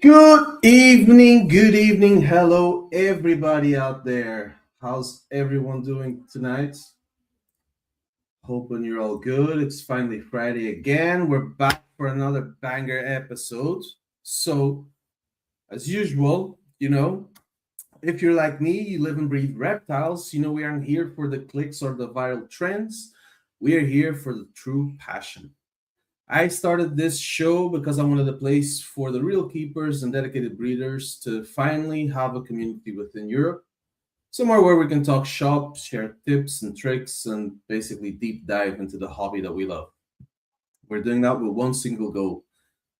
Good evening. Hello, everybody out there. How's everyone doing tonight? Hoping you're all good. It's finally Friday again. We're back for another banger episode. So, as usual, if you're like me, you live and breathe reptiles, we aren't here for the clicks or the viral trends. We are here for the true passion. I started this show because I wanted a place for the real keepers and dedicated breeders to finally have a community within Europe. Somewhere where we can talk shop, share tips and tricks, and basically deep dive into the hobby that we love. We're doing that with one single goal,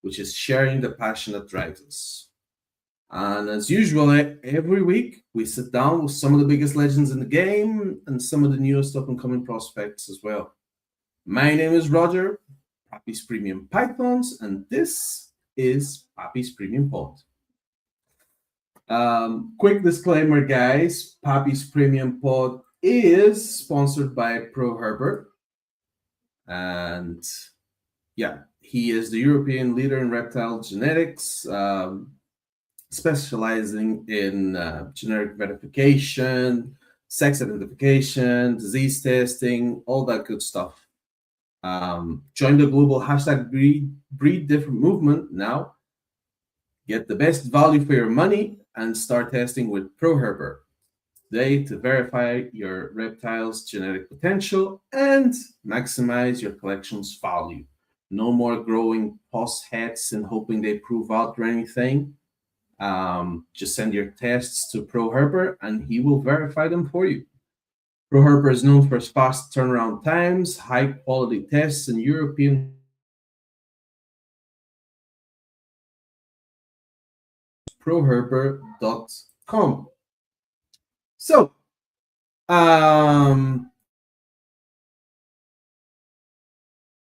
which is sharing the passion that drives us. And as usual, every week we sit down with some of the biggest legends in the game and some of the newest up and coming prospects as well. My name is Roger, Pappy's Premium Pythons, and this is Pappy's Premium Pod. Quick disclaimer, guys. Pappy's Premium Pod is sponsored by ProHerper. And yeah, he is the European leader in reptile genetics, specializing in genetic verification, sex identification, disease testing, all that good stuff. Join the global hashtag breed different movement now. Get the best value for your money and start testing with ProHerper today to verify your reptile's genetic potential and maximize your collection's value. No more growing pos heads and hoping they prove out or anything. Just send your tests to ProHerper and he will verify them for you. ProHerper is known for its fast turnaround times, high quality tests, and European ProHerper.com. So,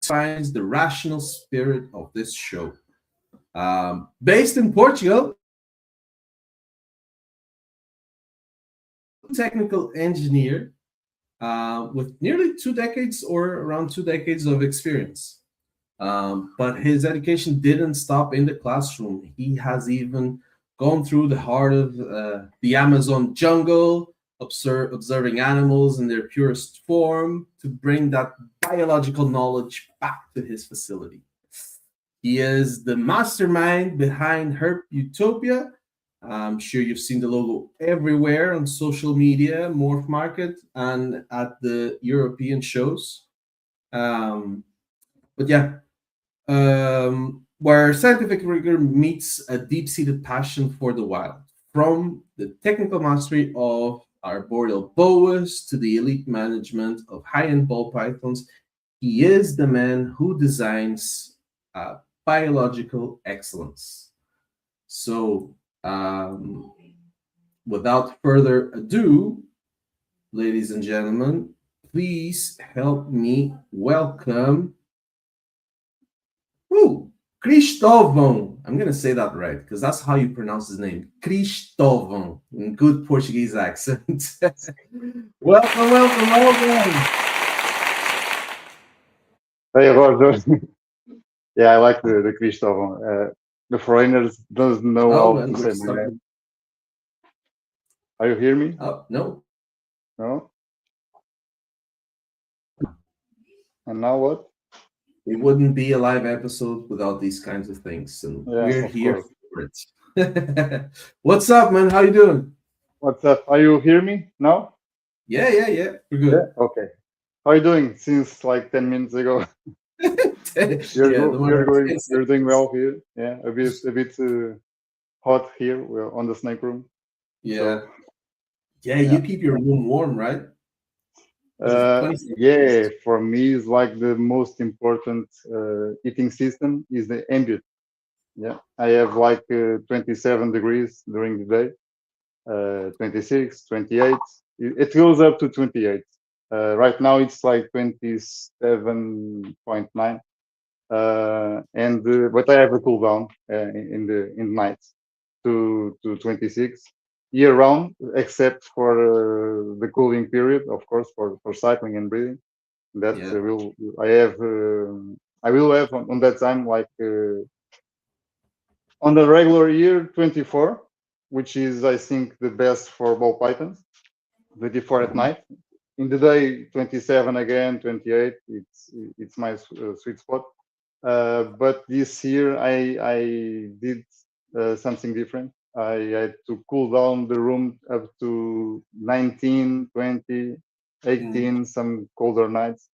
finds the rational spirit of this show. Based in Portugal, technical engineer with nearly 2 decades or around 2 decades of experience. But his education didn't stop in the classroom. He has even gone through the heart of the Amazon jungle, observing animals in their purest form to bring that biological knowledge back to his facility. He is the mastermind behind Herp-Utopia. I'm sure you've seen the logo everywhere on social media, Morph Market, and at the European shows. Where scientific rigor meets a deep-seated passion for the wild. From the technical mastery of Arboreal Boas to the elite management of high-end ball pythons, he is the man who designs biological excellence. So, without further ado, ladies and gentlemen, please help me welcome Cristóvão. I'm going to say that right because that's how you pronounce his name. Cristóvão, in good Portuguese accent. welcome. Hey, Roger. Yeah, I like the Cristóvão. The foreigners doesn't know how to say my name. Are you hear me? No. No? And now what? It wouldn't be a live episode without these kinds of things, and we're here for it. What's up, man? How you doing? What's up? Are you hear me now? Yeah. We're good. Yeah? Okay. How are you doing since like 10 minutes ago? You're doing well here. Yeah, a bit hot here. We're on the snake room. Yeah. So, you keep your room warm, right? Yeah, for me, it's like the most important heating system is the ambient. Yeah, I have like 27 degrees during the day, 26, 28. It goes up to 28. Right now it's like 27.9. But I have a cool down in the nights to 26 year round, except for the cooling period, of course, for cycling and breeding. That I will have on that time like On the regular year, 24, which is, I think, the best for ball pythons. 24 at night. In the day, 27 again, 28. It's my sweet spot. But this year, I did something different. I had to cool down the room up to 19, 20, 18, some colder nights,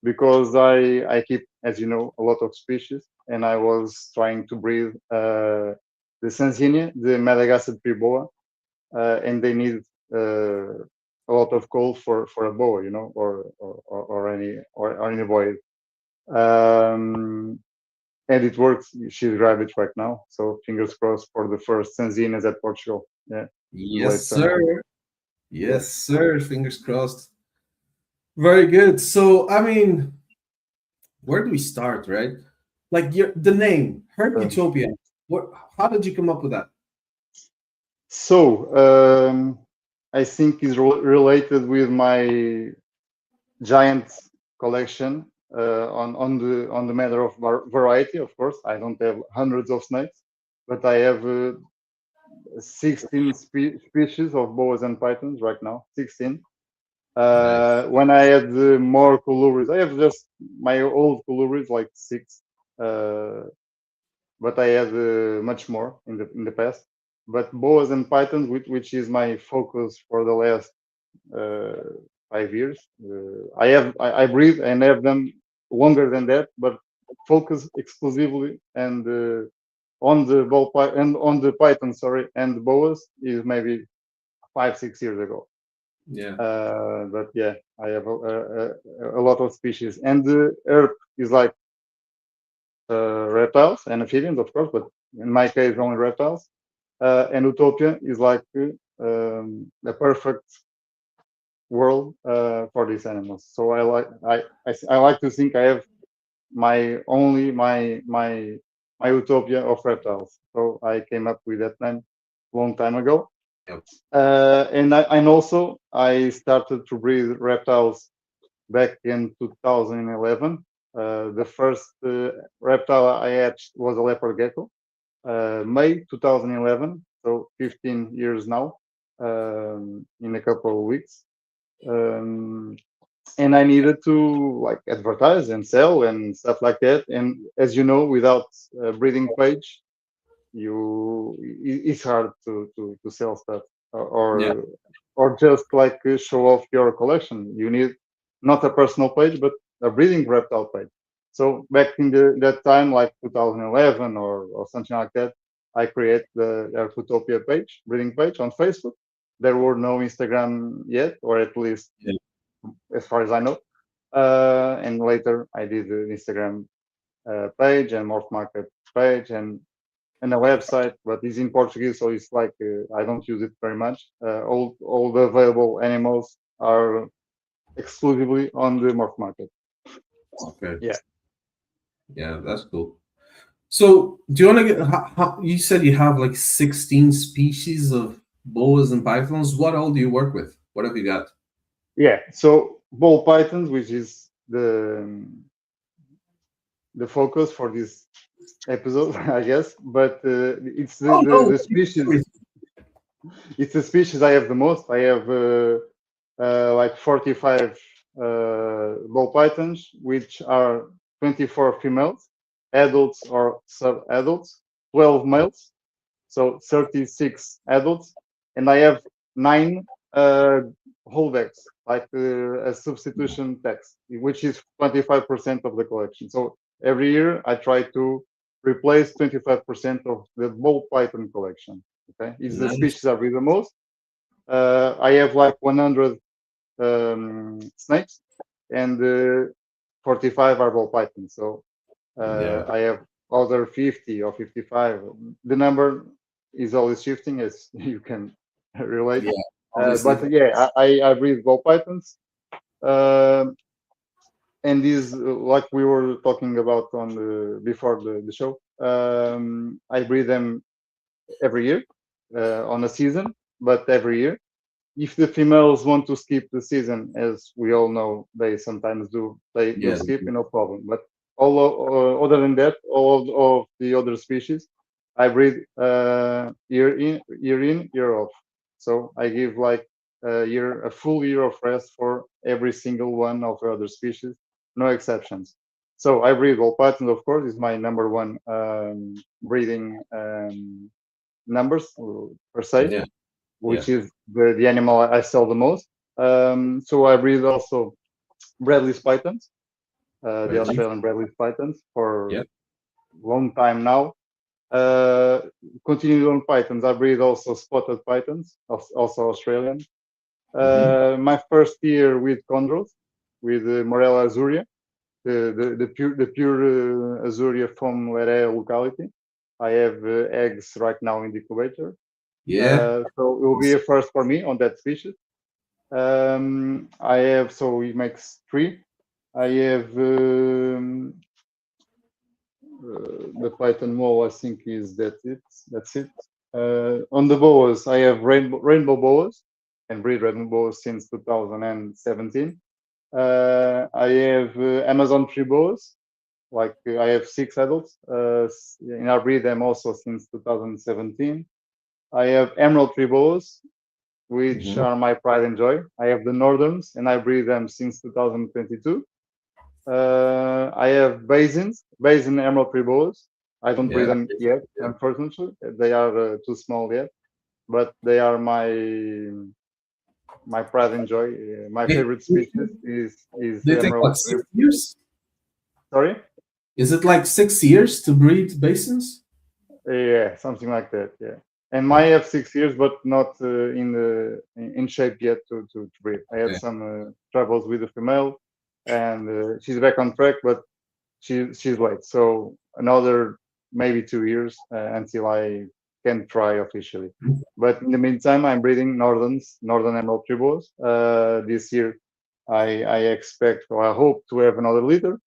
because I keep, as you know, a lot of species, and I was trying to breed the Sanzinia, the Madagascar tree boa, and they need a lot of cold for a boa, you know, or any boy. And it works. She's rabbit right now, so fingers crossed for the first Sanzinas at Portugal. Yeah. Yes, sir. Yes, sir. Fingers crossed. Very good. So, I mean, where do we start, right? Like the name Herp-Utopia. What? How did you come up with that? So I think is related with my giant collection on the matter of variety. Of course, I don't have hundreds of snakes, but I have 16 species of boas and pythons right now. 16. Nice. When I had more colubrids, I have just my old colubrids, like 6, but I had much more in the past. But boas and pythons, which is my focus for the last 5 years. I breed and have them longer than that, but focus exclusively and on the on the python, sorry, and the boas is maybe 5-6 years ago. Yeah. But yeah, I have a lot of species, and the herp is like reptiles and amphibians, of course, but in my case only reptiles. And Utopia is like the perfect world for these animals. So I like to think I have my Utopia of reptiles. So I came up with that name long time ago. Yep. And also I started to breed reptiles back in 2011. The first reptile I hatched was a leopard gecko, May 2011, so 15 years now, in a couple of weeks. And I needed to like advertise and sell and stuff like that. And as you know, without a breeding page, it's hard to sell stuff or just like show off your collection. You need not a personal page, but a breeding reptile page. So back in that time, like 2011 or something like that, I created the Herp-Utopia page, breeding page on Facebook. There were no Instagram yet, or at least as far as I know. And later I did the Instagram page and Morph Market page and a website, but it's in Portuguese, so it's like I don't use it very much. All the available animals are exclusively on the Morph Market. Okay. Yeah. Yeah, that's cool. So, do you want to get? How, you said you have like 16 species of boas and pythons. What all do you work with? What have you got? Yeah. So ball pythons, which is the focus for this episode, I guess. But it's the species. It's the species I have the most. I have like 45 ball pythons, which are 24 females, adults or sub-adults, 12 males, so 36 adults, and I have 9 holdbacks, like a substitution tax, which is 25% of the collection. So every year I try to replace 25% of the ball python collection. Okay, it's the species I breed the most. I have like 100 snakes, and 45 are ball pythons. So I have other 50 or 55. The number is always shifting, as you can relate. Yeah, but yeah, I breed ball pythons. And these, like we were talking about on before the show, I breed them every year on a season, but every year. If the females want to skip the season, as we all know, they sometimes do, they do skip, no problem. But other than that, all of the other species, I breed year in, year off. So I give like a full year of rest for every single one of the other species, no exceptions. So I breed all pythons, of course, is my number one breeding numbers per se, Yeah. which is the animal I sell the most. So I breed also Bradley's pythons, the Australian Bradley's pythons for a long time now. Continuing on pythons, I breed also spotted pythons, also Australian. My first year with chondros, with Morella azurea, the pure azurea from Lerea locality. I have eggs right now in the incubator. Yeah. So it will be a first for me on that species. I have, so it makes 3. I have the python mole, I think is that's it. On the boas, I have rainbow boas and breed rainbow boas since 2017. I have Amazon tree boas, like I have 6 adults, and I breed them also since 2017. I have emerald tree boas, which are my pride and joy. I have the northerns, and I breed them since 2022. I have basin emerald tree boas. I don't breed them yet, unfortunately. They are too small yet, but they are my pride and joy. My favorite species is They take emerald. what, 6 years? Sorry? Is it like 6 years to breed basins? Yeah, something like that. Yeah, and my have 6 years, but not in shape yet to breed. I had some troubles with the female, and she's back on track, but she's late. So another maybe 2 years until I can try officially. But in the meantime, I'm breeding northern emerald tree boas. This year, I expect or I hope to have another litter.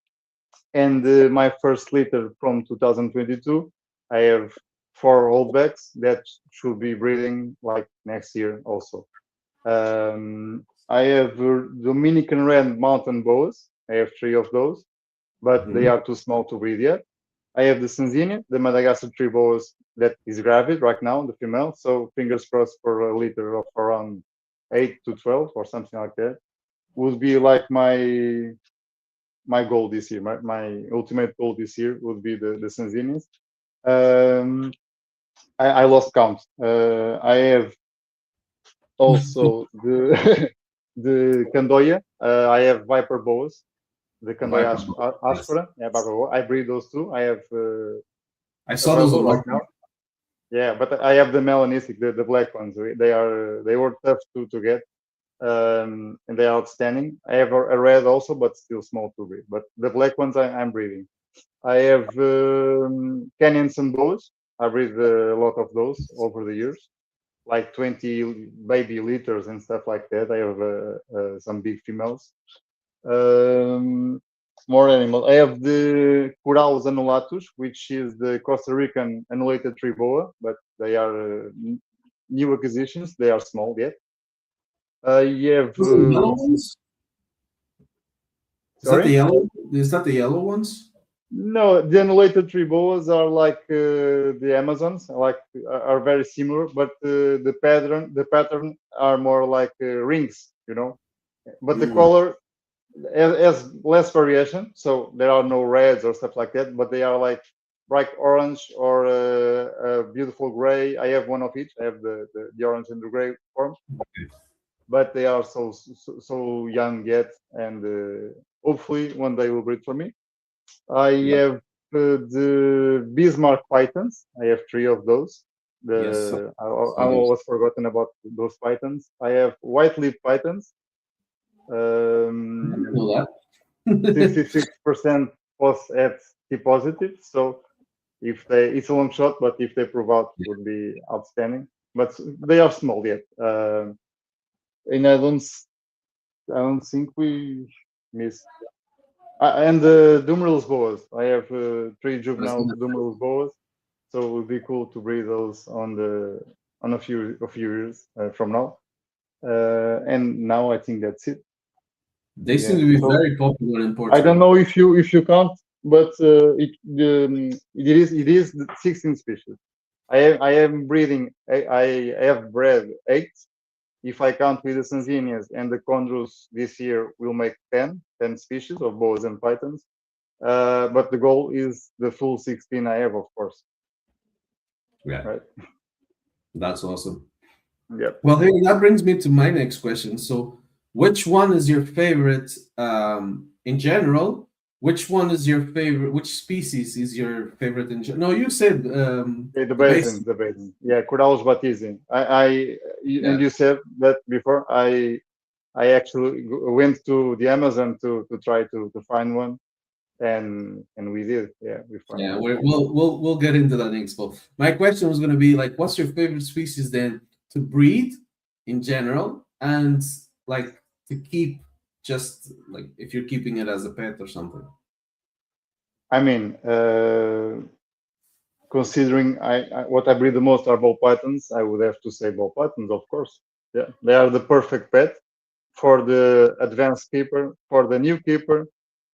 And my first litter from 2022, I have 4 holdbacks that should be breeding like next year also. I have Dominican red mountain boas. I have 3 of those, but they are too small to breed yet. I have the Sanzini, the Madagascar tree boas that is gravid right now, the female. So fingers crossed for a litter of around 8 to 12 or something like that. Would be like my goal this year. My ultimate goal this year would be the Sanzinis. I lost count. I have also the the Candoya. I have Viper boas. The Candoya aspera. Yeah, Viper boa. I breed those 2. I have I saw those right now. Yeah, but I have the melanistic, the black ones. They were tough to get. And they are outstanding. I have a red also, but still small to breed. But the black ones I'm breeding. I have canyons and boas. I breed a lot of those over the years, like 20 baby litters and stuff like that. I have some big females. More animals. I have the Corals annulatus, which is the Costa Rican annulated tree boa, but they are new acquisitions. They are small yet. You have yellow ones? Sorry? Is that the yellow ones? No, the annulated tree boas are like the Amazons, are very similar, but the pattern are more like rings, you know. But the color has less variation, so there are no reds or stuff like that. But they are like bright orange or a beautiful gray. I have one of each. I have the orange and the gray form. But they are so young yet, and hopefully one day will breed for me. I have the Bismarck pythons. I have 3 of those. I always forgotten about those pythons. I have white leaf pythons. I didn't know that. 66% post at T positive. So it's a long shot, but if they prove out, it would be outstanding. But they are small yet. And I don't think we missed. And the Dumerils boas. I have 3 juvenile Dumerils boas, so it would be cool to breed those on a few years from now. And now I think that's it. They seem to be very popular in Portugal. I don't know if you count, but it is 16 species. I am breeding. I have bred 8. If I count with the Sanzinias and the Chondrus this year, we'll make 10 species of boas and pythons. But the goal is the full 16 I have, of course. Yeah, Right. that's awesome. Yep. Well, hey, that brings me to my next question. So, which one is your favorite in general? Which one is your favorite? Which species is your favorite in general? No, you said Okay, the the basin, base. the basin. Yeah, Corallus batisi. And Yeah, you said that before. I actually went to the Amazon to try to find one, and we did. Yeah, we found yeah. one. We'll get into that next. But my question was going to be like, what's your favorite species then to breed in general, and like to keep, just like if you're keeping it as a pet or something. I mean, considering what I breed the most are ball pythons, I would have to say ball pythons, of course. Yeah, they are the perfect pet for the advanced keeper, for the new keeper,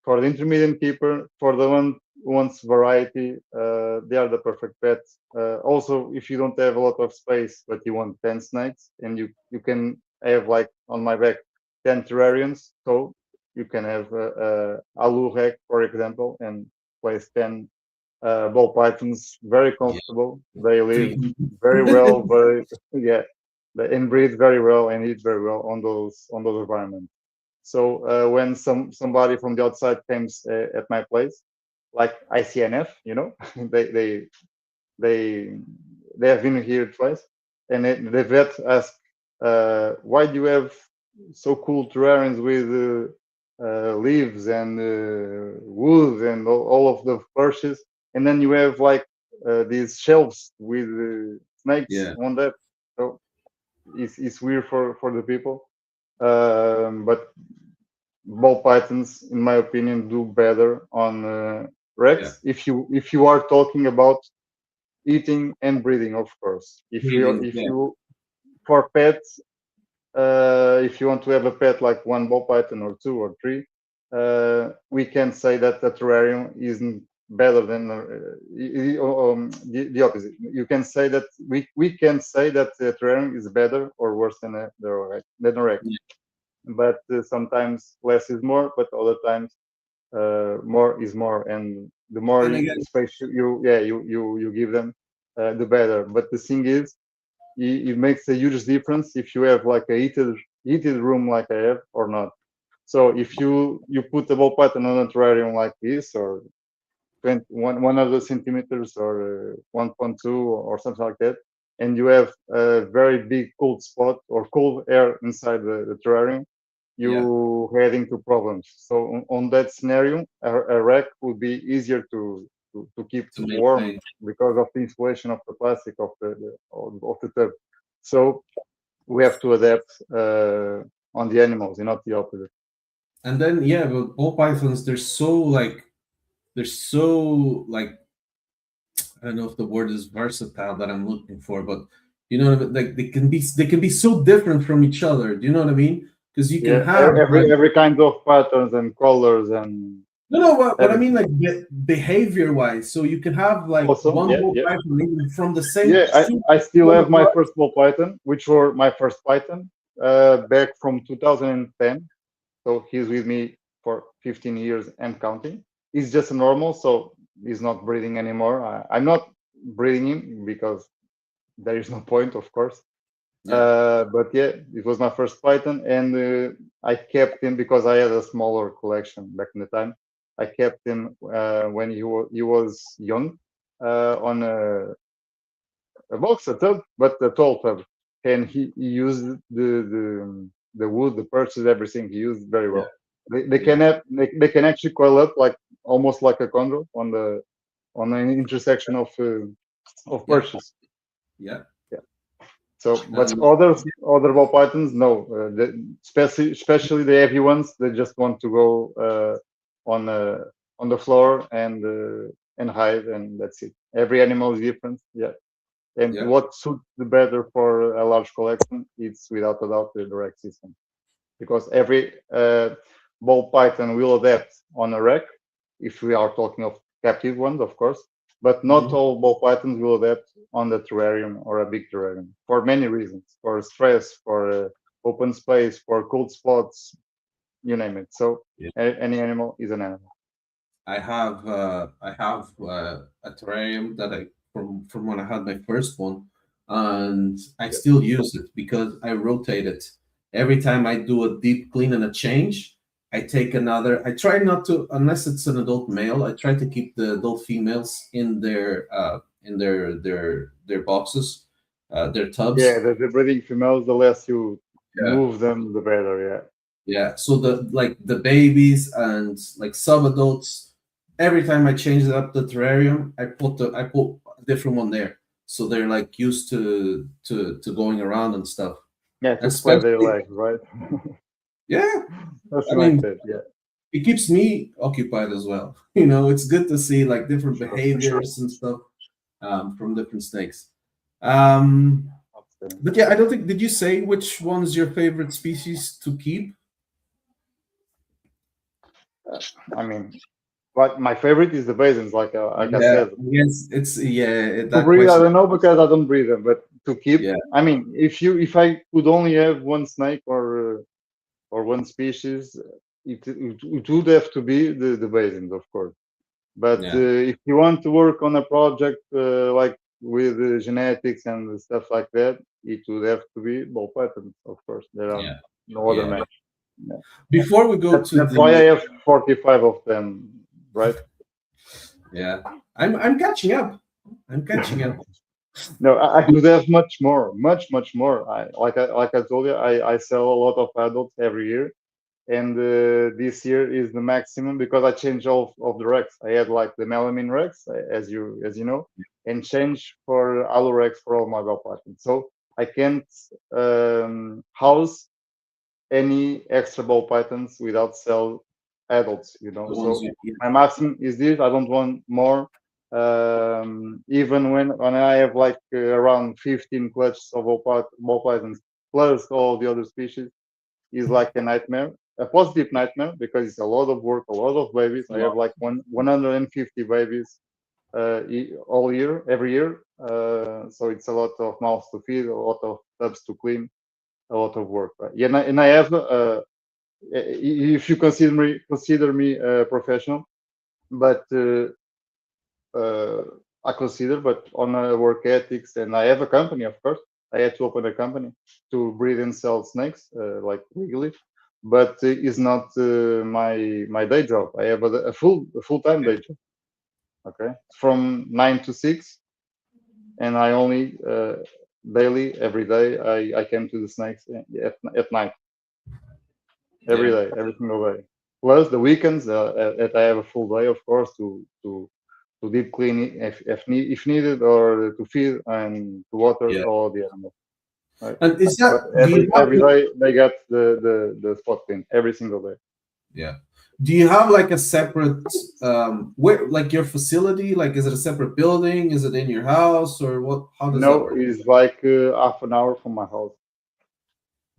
for the intermediate keeper, for the one who wants variety. They are the perfect pet. Also, if you don't have a lot of space but you want 10 snakes, and you can have, like on my back, 10 terrariums, so you can have a alu rack, for example, and place 10 ball pythons, very Yeah, comfortable. They live three. very well, very yeah, they inbreed very well and eat very well on those environments. So when somebody from the outside comes at my place, like ICNF, they they they they have been here twice, and the vet asked, "Why do you have so cool terrariums with leaves and wood and all of the perches, and then you have like these shelves with snakes Yeah, on that?" So it's weird for the people, but ball pythons, in my opinion, do better on yeah. Rex if you are talking about eating and breeding, of course. Breeding. If Yeah, you for pets, if you want to have a pet like one ball python or two or three, we can say that the terrarium isn't better than the opposite. You can say that we can say that the terrarium is better or worse than a Rex. yeah. But sometimes less is more, but other times more is more, and the more Then again, space you give them, the better. But the thing is, it makes a huge difference if you have like a heated room like I have or not. So if you put a ball python on a terrarium like this, or 100 centimeters or 1.2 or something like that, and you have a very big cold spot or cold air inside the terrarium, yeah, you head into problems. So on that scenario, a rack would be easier to keep to warm maintain. because of the insulation of the plastic of the tub. So we have to adapt on the animals and not the opposite. And then yeah, but ball pythons, they're so like I don't know if the word is versatile that I'm looking for, but you know what I mean? Like they can be so different from each other. Do you know what I mean? Because you can Yeah, have like every kind of patterns and colors and no, what I mean, everything. like behavior wise. So you can have like Also, one yeah, ball yeah, python even from the same yeah. two I still have my apart. first ball python, which were my first python, back from 2010. So he's with me for 15 years and counting. He's just a normal, so he's not breeding anymore. I'm not breeding him because there is no point, of course. Yeah, But yeah, it was my first python, and I kept him because I had a smaller collection back in the time. I kept him when he was young on a box, a tub, but a tall tub, and he used the wood, the perches, everything. He used very yeah, well. They yeah, can have they can actually coil up like almost like a condo on an intersection of yeah, perches. yeah. Yeah. So, but And other ball pythons, no. Especially the heavy ones, they just want to go on the floor and hide, and that's it. Every animal is different. Yeah. And yeah, what suits the better for a large collection? It's without a doubt the direct system, because every ball python will adapt on a rack if we are talking of captive ones, of course. but not all ball pythons will adapt on the terrarium or a big terrarium for many reasons, for stress, for open space, for cold spots, you name it. So Yeah. any animal is an animal. I have a terrarium that I from when I had my first one, and I Yeah. still use it because I rotate it every time I do a deep clean and a change. I take another. I try not to, unless it's an adult male. I try to keep the adult females in their boxes, their Yeah, tubs. the breeding females, the less you Yeah. move them, the better. Yeah, so the babies and like sub-adults, every time I change it up the terrarium, I put a different one there. So they're like used to going around and stuff. Yeah, to spread their Especially, legs, right? yeah, That's I like mean, that. Yeah, it keeps me occupied as well. You know, it's good to see like different sure. behaviors and stuff from different snakes. Um, Outstanding. but yeah, I don't think, did you say which one is your favorite species to keep? I mean, but my favorite is the basins, like I Yeah, said. yes, it's yeah, To that breed, I question. don't know because I don't breed them, but to keep, Yeah, I mean, if I could only have one snake or one species, it would have to be the basins, of course. But yeah, if you want to work on a project like with genetics and stuff like that, it would have to be ball patterns, of course. There are yeah, no other yeah. match. Yeah. Before we go to That's why I the have 45 of them, right? yeah, I'm catching up. I'm catching up. No, I could have much more, much more. Like I told you, I sell a lot of adults every year, and this year is the maximum because I changed all of the Rex. I had like the melamine Rex, as you know, and change for Alu Rex for all my bell pythons. So I can't house any extra ball pythons without sell adults. The ones So you, yeah, my maximum is this. I don't want more. Even when I have like around 15 clutches of ball pythons plus all the other species is like a nightmare, a positive nightmare because it's a lot of work, a lot of babies. I have like 150 babies all year, every year. So it's a lot of mouths to feed, a lot of tubs to clean, a lot of work. Right? Yeah, and I have, if you consider me a professional, but uh, I consider, but on work ethics, and I have a company, of course. I had to open a company to breed and sell snakes, like legally, but it's not my day job. I have a full-time day job. Okay, from 9 to 6, and I only daily every day I came to the snakes at night every yeah, day, every single day. Plus the weekends that I have a full day, of course, to deep clean it if needed, or to feed and to water yeah. all the animals. Right? And is But that do you every have every day they get the spot clean every single day. yeah? Do you have like a separate where like your facility? Like, is it a separate building? Is it in your house or what? How does that No, work? it's like half an hour from my house.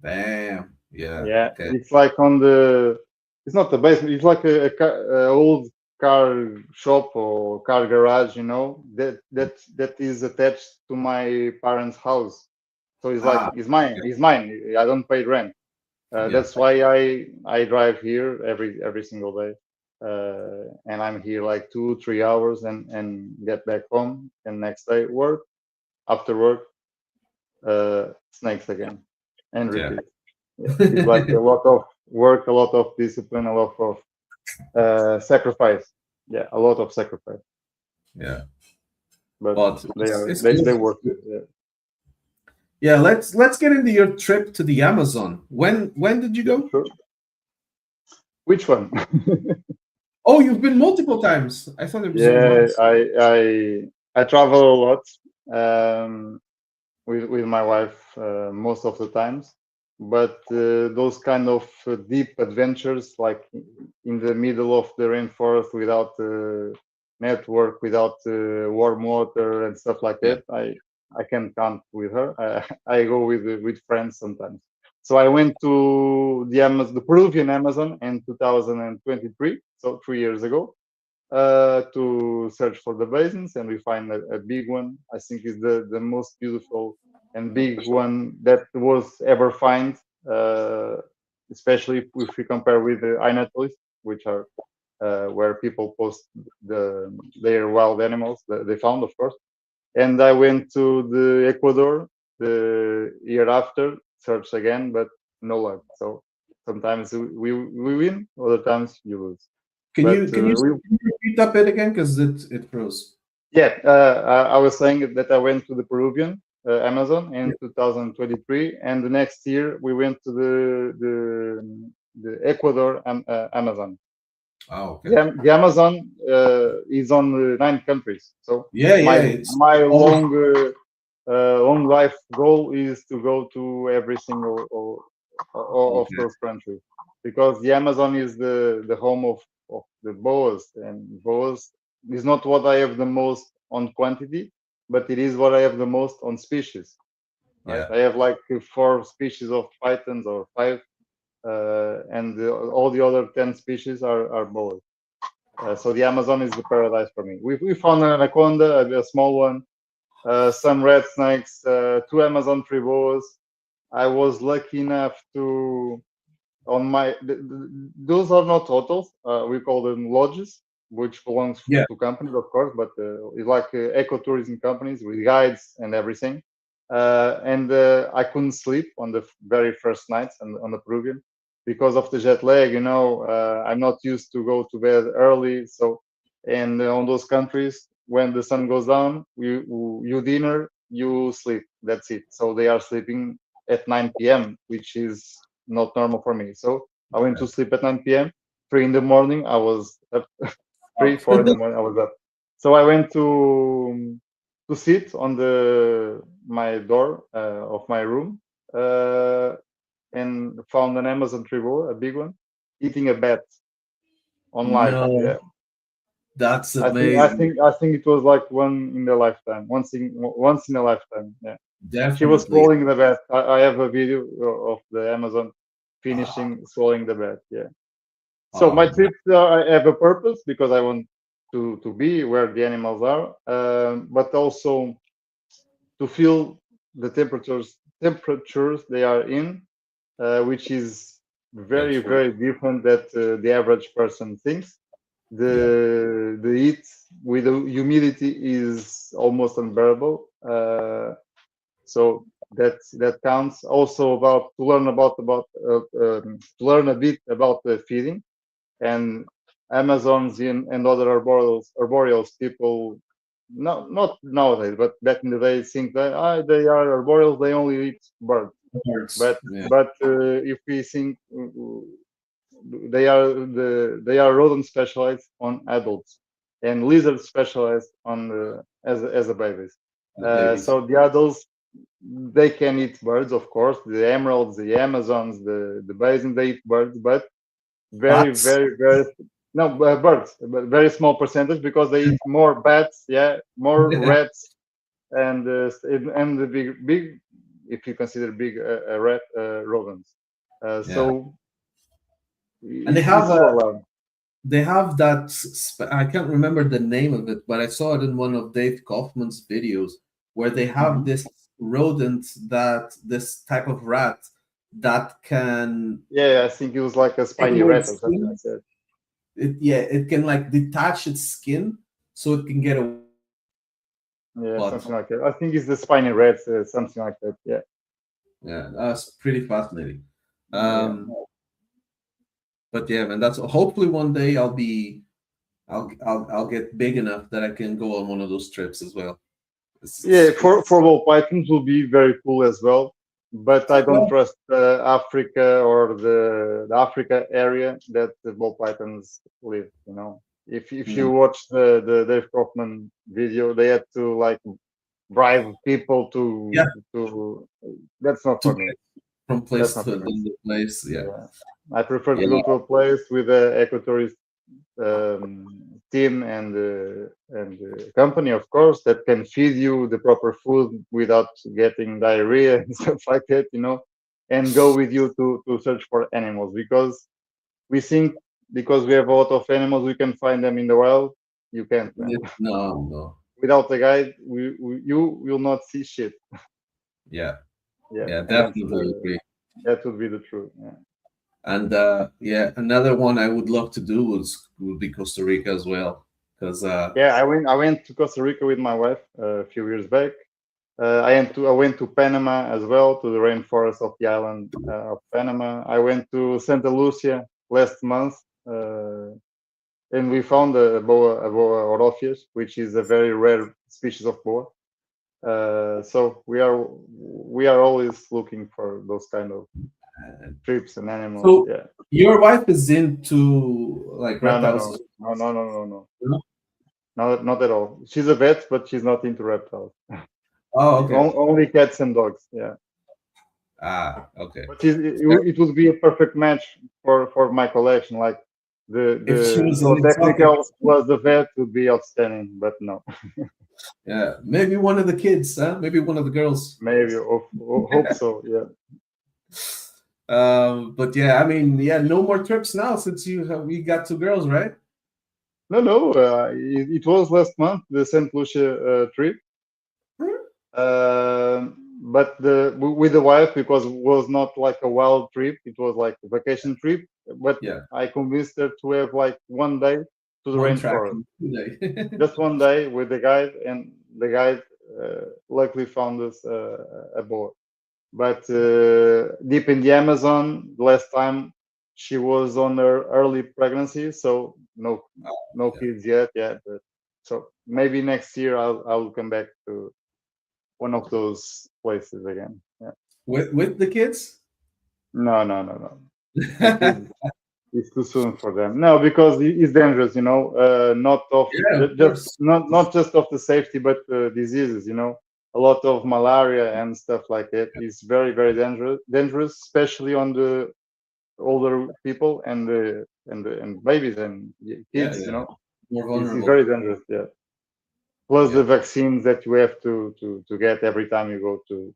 Damn. Yeah. Yeah, Okay. it's like on the. It's not the basement. It's like a old car shop or car garage. That is attached to my parents' house. So it's like Ah. it's mine. Okay. It's mine. I don't pay rent. Yeah. That's why I drive here every single day, and I'm here like 2 3 hours and get back home. And next day work. After work, snakes again, and Yeah. repeat. Yeah, it's like a lot of work, a lot of discipline, a lot of sacrifice. Yeah, a lot of sacrifice, Yeah. but But they are it's they good. they work it. Yeah. Yeah. Let's get into your trip to the Amazon. When did you go? Sure. Which one? Oh, you've been multiple times. I thought it was only Yeah, once. I travel a lot with my wife most of the times, but those kind of deep adventures, like in the middle of the rainforest without network, without warm water and stuff like Yeah. that, I can count with her. I go with friends sometimes. So I went to the Peruvian Amazon in 2023, so 3 years ago, to to search for the basins, and we find a big one. I think is the most beautiful and big one that was ever found, especially if we compare with the iNaturalist, which are where people post their wild animals that they found, of course. And I went to the Ecuador the year after, searched again, but no luck. So sometimes we win, other times you lose. Can you repeat that bit again? Because it froze. Yeah, I was saying that I went to the Peruvian Amazon in 2023, and the next year we went to the Ecuador Amazon. Oh, okay. The Amazon is on 9 countries. So my long life goal is to go to every single of those countries, because the Amazon is the home of the boas, and boas is not what I have the most on quantity, but it is what I have the most on species. Right? Yeah. I have like 4 species of pythons or 5, and all the other 10 species are boas. So the Amazon is the paradise for me. We found an anaconda, a small one, some red snakes, 2 Amazon tree boas. I was lucky enough to those are not hotels. We call them lodges, which belongs to companies, of course, but it's like ecotourism companies with guides and everything. And I couldn't sleep on the very first nights on the Peruvian because of the jet lag. I'm not used to go to bed early. So, and on those countries, when the sun goes down, you dinner, you sleep. That's it. So they are sleeping at 9 p.m., which is not normal for me. So I went to sleep at 9 p.m. 3 in the morning, I was up. 3, 4 in the morning, I was up. So I went to sit on my door of my room and found an Amazon tree boa, a big one, eating a bat on live. No, yeah, that's amazing. I think it was like one in a lifetime, once in a lifetime. Yeah. Definitely. She was swallowing the bat. I have a video of the Amazon finishing swallowing the bat. Yeah. So my trips have a purpose because I want to be where the animals are, but also to feel the temperatures they are in, which is very very different that the average person thinks. The heat with the humidity is almost unbearable. So that counts. Also about to learn to learn a bit about the feeding, and Amazons and other arboreals people, not nowadays, but back in the day, think that they are arboreals, they only eat birds. But if we think they are rodent specialized on adults, and lizards specialized on as a babies. So the adults, they can eat birds, of course. The emeralds, the Amazons, the basin, they eat birds, but very birds, but very small percentage because they eat more bats, more rats, and the big, if you consider big rat rodents. So and they have that I can't remember the name of it, but I saw it in one of Dave Kaufman's videos where they have this rodent, this type of rat that can I think it was like a spiny rat or something like that. It can like detach its skin so it can get away. Something like that. I think it's the spiny rat, something like that. Yeah, that's pretty fascinating. But yeah, man, that's hopefully one day I'll get big enough that I can go on one of those trips as well. For ball pythons will be very cool as well, but I don't trust Africa or the Africa area that the ball pythons live. If you watch the Dave Kaufman video, they had to like bribe people to that's not for me. From place to place, I prefer to go to a place with an ecotourist team and company, of course, that can feed you the proper food without getting diarrhea and stuff like that, and go with you to search for animals, because we think because we have a lot of animals, we can find them in the wild. You can't, man. No. Without a guide, you will not see shit. Yeah. Yeah, Yeah, and definitely agree. that would be the truth. Yeah. And yeah, another one I would love to do would be Costa Rica as well, because Yeah, I went to Costa Rica with my wife a few years back. I went to Panama as well, to the rainforest of the island of Panama. I went to Santa Lucia last month, and we found a boa orophius, which is a very rare species of boa. So we are always looking for those kind of trips and animals. so Yeah. your wife is into like No, no, reptiles. no, no, no, no, no, no. No? Not at all. She's a vet, but she's not into reptiles. Oh, okay. Only cats and dogs. Yeah. Ah, okay. But it would be a perfect match for my collection. Like the If she the was an exotic, zootechnical plus the vet would be outstanding. But no, yeah, maybe one of the kids, huh? Maybe one of the girls. maybe hope so. Yeah. But yeah, I mean, yeah, no more trips now since we got two girls, right? No, no. It was last month, the Saint Lucia trip. But with the wife, because it was not like a wild trip, it was like a vacation trip. But Yeah, I convinced her to have like one day to the one track rainforest, in 2 days. just one day with the guide, and the guide luckily found us a boat. But deep in the Amazon, last time she was on her early pregnancy, so no Yeah. kids yet. Yeah, but so maybe next year I'll come back to one of those places again. Yeah. With the kids? No, no, no, no. The kids, it's too soon for them. No, because it's dangerous. Not of Yeah, of just course. not just of the safety, but diseases. A lot of malaria and stuff like that is very very dangerous, especially on the older people and babies and Yeah, kids. yeah. More It's vulnerable. very dangerous. Yeah. Plus the Yeah. vaccines that you have to get every time you go to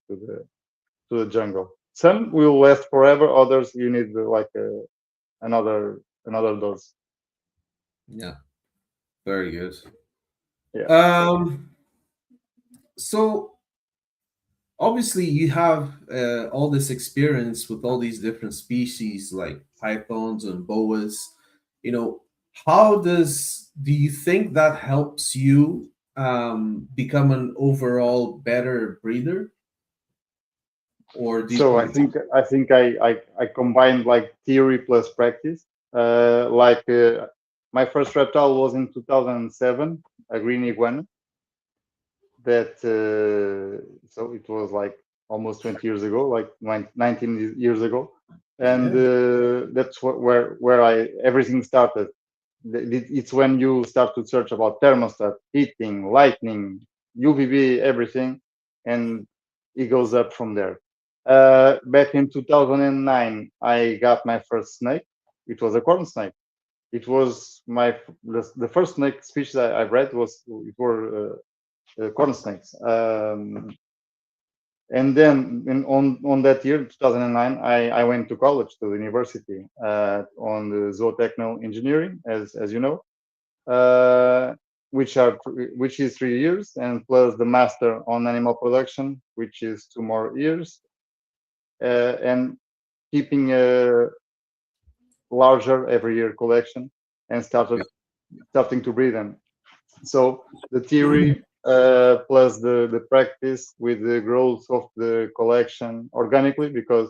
the jungle. Some will last forever. Others you need like another dose. Yeah. Very good. Yeah. Um, so obviously you have all this experience with all these different species like pythons and boas. You know, how do you think that helps you become an overall better breeder? Or do So I you, think I think I combined like theory plus practice. My first reptile was in 2007, a green iguana. That so it was like almost 20 years ago, like 19 years ago, and yeah, that's where I everything started. It's when you start to search about thermostat, heating, lighting, UVB, everything, and it goes up from there. Back in 2009, I got my first snake. It was a corn snake. It was the first snake species I read was it were corn snakes. And then on that year, 2009, I went to college, to the university, on the Zootechnical Engineering, as you know, uh, which is 3 years, and plus the master on animal production, which is 2 more years, and keeping a larger every year collection, and starting to breed them. So the theory plus the practice with the growth of the collection organically, because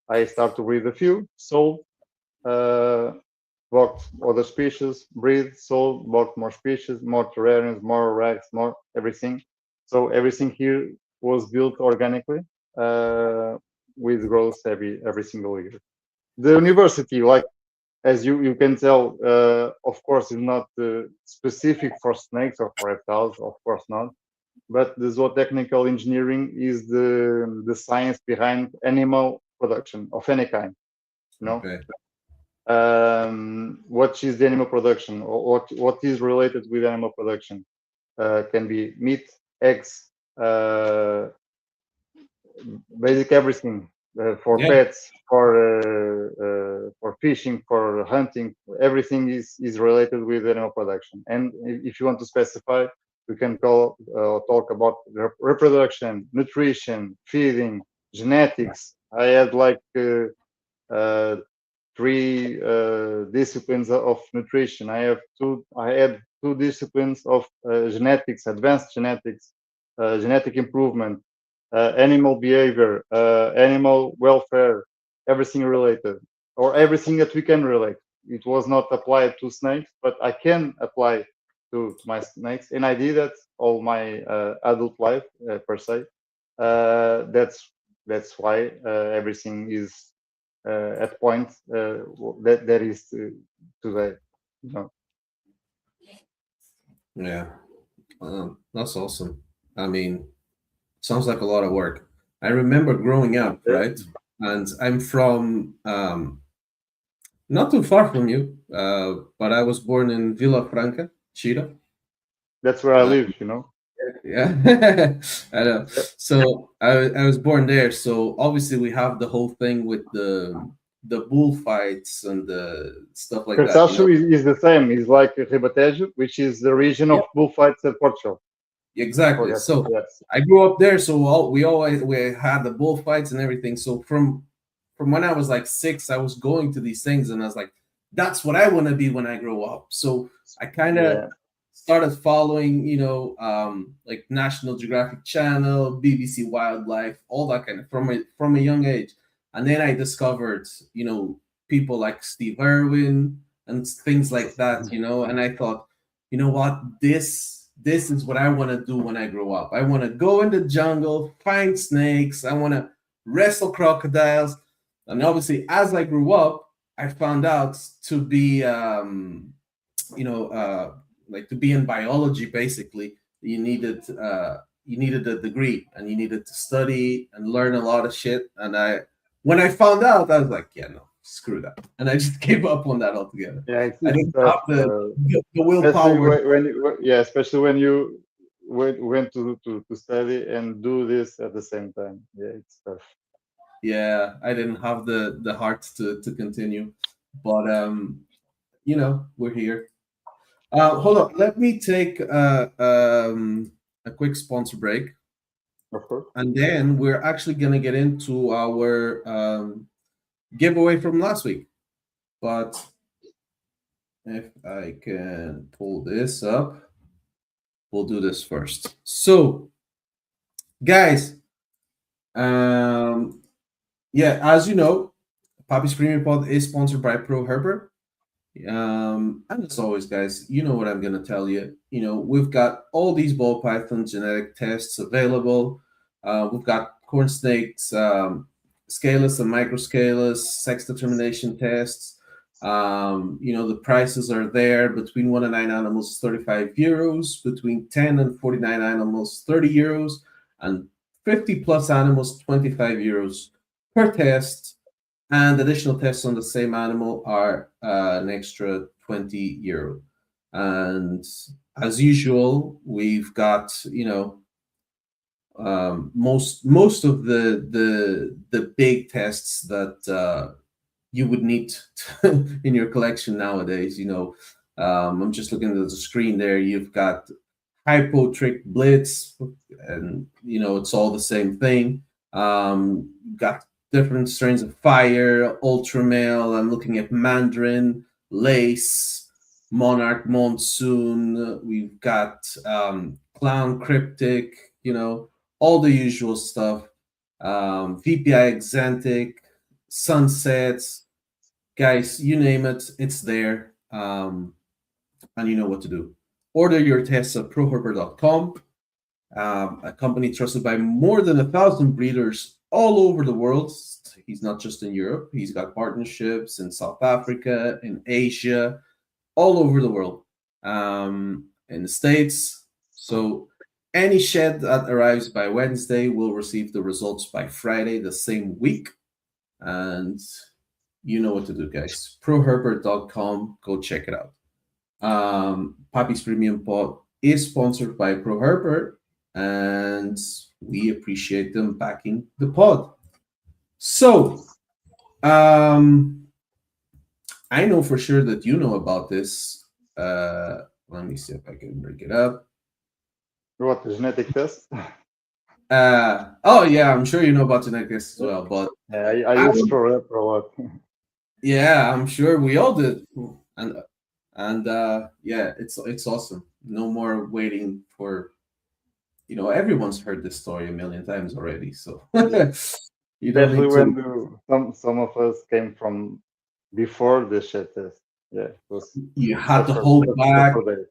I start to breed a few, sold, uh, bought other species, breed, sold, bought more species, more terrariums, more racks, more everything. So everything here was built organically with growth every single year. The university, like as you can tell, of course, is not specific for snakes or for reptiles, of course not. But the zootechnical engineering is the science behind animal production of any kind. You know, okay, what is the animal production, or what is related with animal production? Can be meat, eggs, basic everything. for Yeah. pets, for fishing, for hunting. Everything is related with animal production. And if you want to specify, we can talk about reproduction, nutrition, feeding, genetics. I had like three disciplines of nutrition. I had two disciplines of genetics, advanced genetics, genetic improvement, animal behavior, animal welfare, everything related, or everything that we can relate. It was not applied to snakes, but I can apply to my snakes, and I did that all my adult life per se. That's why everything is at point that is today. You know. Yeah. That's awesome. I mean, sounds like a lot of work. I remember growing up, Yeah, right? And I'm from not too far from you, but I was born in Villa Franca, Chile. that's where I Uh, live. You know. yeah, I know. Yeah. So I was born there. So obviously we have the whole thing with the bullfights and the stuff like that. You know. Herpetoculture is the same. It's like Ribatejo, which is the region of Yeah, bullfights at Portugal. exactly. Forget. So Yes. I grew up there. So we had the bullfights and everything. So from when I was like 6, I was going to these things, and I was like, that's what I want to be when I grow up. So I kind of Yeah. started following, like National Geographic Channel, BBC Wildlife, all that kind of from a young age. And then I discovered, people like Steve Irwin and things like that, and I thought, you know what, this is what I want to do when I grow up. I want to go in the jungle, find snakes, I want to wrestle crocodiles. And obviously, as I grew up, I found out to be, you know, uh, like to be in biology. Basically, you needed a degree and you needed to study and learn a lot of shit. And when I found out, I was like, yeah, no, screw that, and I just gave up on that altogether. Yeah. I It's didn't tough. have the Especially willpower. especially when you went to study and do this at the same time. Yeah, it's tough. Yeah, I didn't have the heart to continue, but we're here. Hold on, let me take a quick sponsor break, Of course. and then we're actually gonna get into our giveaway from last week. But if I can pull this up, we'll do this first. So, guys, yeah, as you know, Pappy's Premium Pod is sponsored by ProHerper. And as always, guys, you know what I'm going to tell you. We've got all these ball python genetic tests available. We've got corn snakes, scaleless and microscaleless sex determination tests. The prices are there. Between 1 and 9 animals, 35 euros. Between 10 and 49 animals, 30 euros. And 50 plus animals, 25 euros per test. And additional tests on the same animal are an extra 20 euro. And as usual, we've got, most of the big tests that you would need in your collection nowadays. I'm just looking at the screen there. You've got Hypotrick Blitz, and it's all the same thing. Got different strains of fire, ultra male. I'm looking at Mandarin, Lace, Monarch Monsoon. We've got Clown Cryptic, all the usual stuff. VPI Exantic, Sunsets, guys, you name it, it's there. And you know what to do. Order your tests at ProHerper.com, a company trusted by more than 1,000 breeders all over the world. He's not just in Europe. He's got partnerships in South Africa, in Asia, all over the world, in the States. So any shed that arrives by Wednesday will receive the results by Friday the same week. And you know what to do, guys. ProHerper.com. Go check it out. Pappy's Premium Pod is sponsored by ProHerper, and we appreciate them backing the pod. So, I know for sure that you know about this. Let me see if I can bring it up. What, the genetic test? Oh yeah, I'm sure you know about genetic tests as well. But Yeah, I use ProHerper a lot. yeah, I'm sure we all did, and yeah, it's awesome. No more waiting for, everyone's heard this story a million times already, so you don't Especially need when to. some of us came from before the shit test. Yeah, it was You had to tougher, hold back tougher day.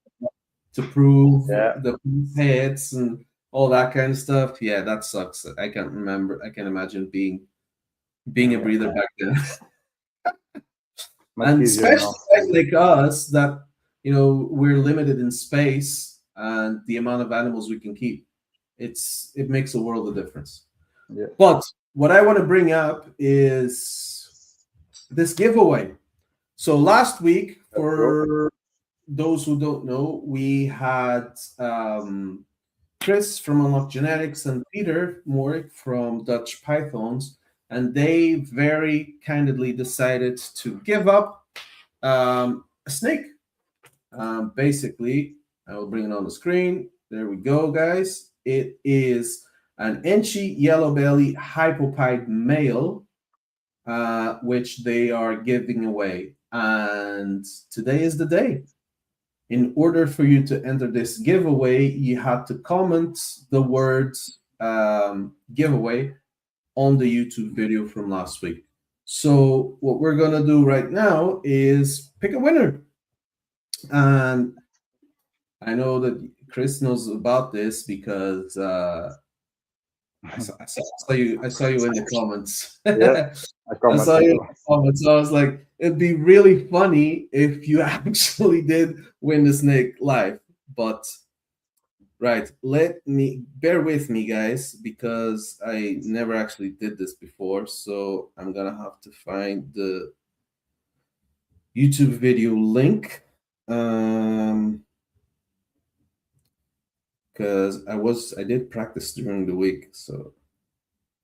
to prove Yeah, the hits and all that kind of stuff. Yeah, that sucks. I can't remember. I can imagine being a yeah, breather back then. much And easier especially now. guys like us that we're limited in space and the amount of animals we can keep. It makes a world of difference. Yeah, But what I want to bring up is this giveaway. So last week, let's go. for those who don't know, we had Chris from Unlock Genetics and Peter Morik from Dutch Pythons, and they very candidly decided to give up a snake. Basically, I will bring it on the screen. There we go, guys. It is an Enchi yellow belly hypopide male, which they are giving away. And today is the day. In order for you to enter this giveaway, you have to comment the words giveaway on the YouTube video from last week. So what we're gonna do right now is pick a winner. And I know that Chris knows about this because I saw you in the comments. Yeah, I I comment saw you in too. the comments. So I was like, it'd be really funny if you actually did win the snake live. But right, let me bear with me, guys, because I never actually did this before. So I'm gonna have to find the YouTube video link. Because I did practice during the week. So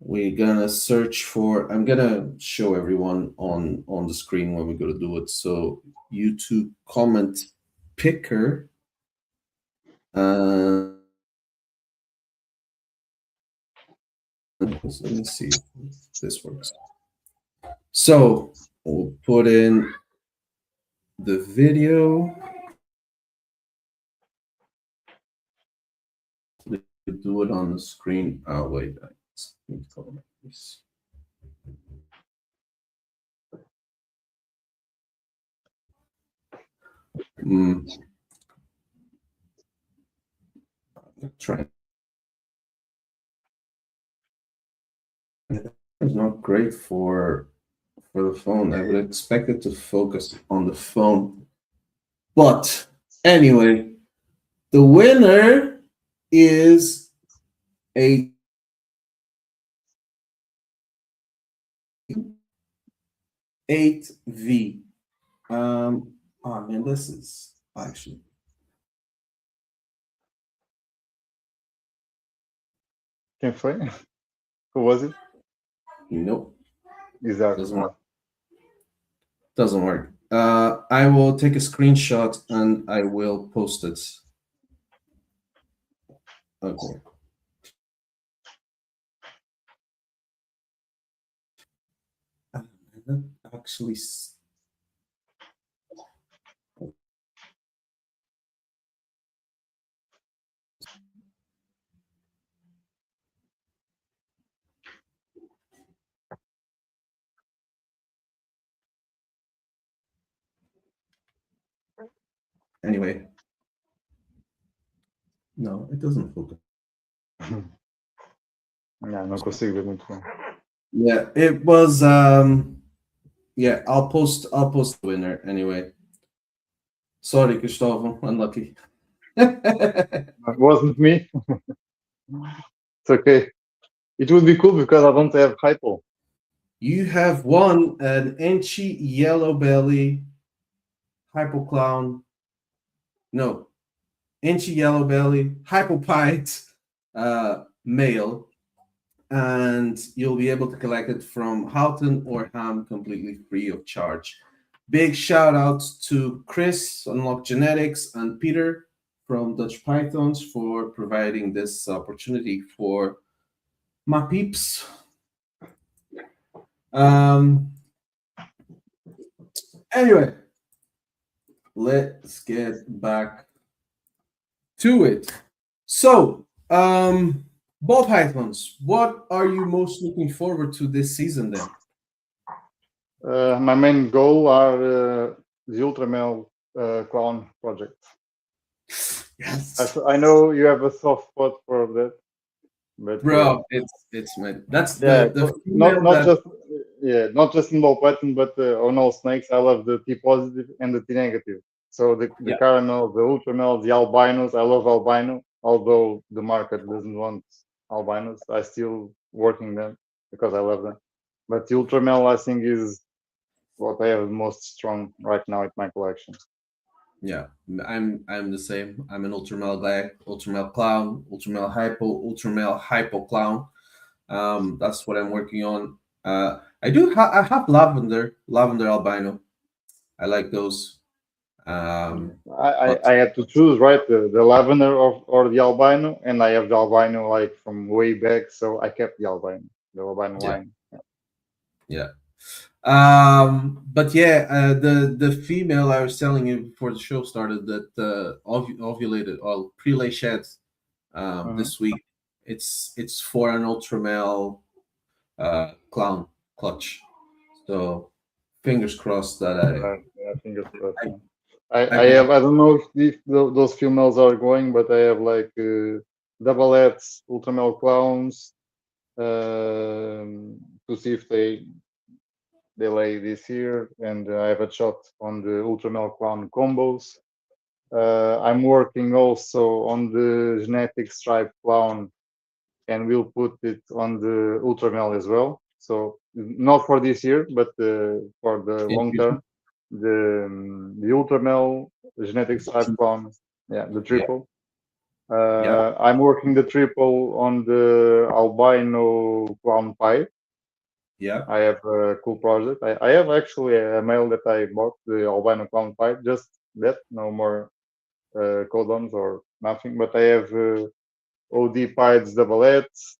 we're gonna search for. I'm gonna show everyone on the screen when we're gonna do it. So YouTube comment picker. Let me see if this works. So we'll put in the video. Do it on the screen. Oh wait, I need to call this. Try. It's not great for the phone. I would expect it to focus on the phone. But anyway, the winner is a 8V. Oh man, this is actually Quem foi? Who was it? nope. Exato. Doesn't work. I will take a screenshot and I will post it. Okay. That actually. Anyway. No, it doesn't focus. Não consigo ver muito bem. Yeah, it was yeah, I'll post the winner anyway. Sorry, Cristóvão, unlucky. It wasn't me. It's okay. It would be cool because I don't have hypo. You have won an Enchi yellow belly hypoclown. No, Enchi yellow belly hypopite male. and you'll be able to collect it from Houghton or Ham completely free of charge. Big shout out to Chris, Unlock Genetics, and Peter from Dutch Pythons for providing this opportunity for my peeps. Anyway, let's get back to it. So, ball pythons, what are you most looking forward to this season then? My main goal are the Ultramel clown project. Yes, I know you have a soft spot for that, but bro, it's man. That's yeah, the not just not just in ball python, but on all snakes. I love the T positive and the T negative. So the Yeah. caramel, the Ultramel, the albinos. I love albino, although the market doesn't want albinos. I still working them because I love them. But the Ultramel, I think, is what I have most strong right now in my collection. Yeah, I'm the same. I'm an ultramel guy, ultramel clown, ultramel hypo clown. That's what I'm working on. I have lavender albino. I like those. But I had to choose, right, the lavender or the albino, and I have the albino like from way back, so I kept the albino yeah, line. yeah. But yeah, the female I was telling you before the show started that ovulated or pre-lay shed Mhm. this week. It's for an ultramel clown clutch. So fingers crossed that Yeah, fingers crossed. I, Yeah. I I can have, I don't know if those females are going, but I have like double X ultramel clowns to see if they lay this year, and I have a shot on the ultramel clown combos. I'm working also on the genetic stripe clown, and we'll put it on the ultramel as well. So not for this year, but for the in long future. term, the ultramel genetic stripe clown, yeah, the Yeah, triple. yeah, I'm working the triple on the albino clown pipe. yeah. I have a cool project. I have actually a male that I bought, the albino clown pipe, just that, no more codons or nothing. But I have OD pides doublets.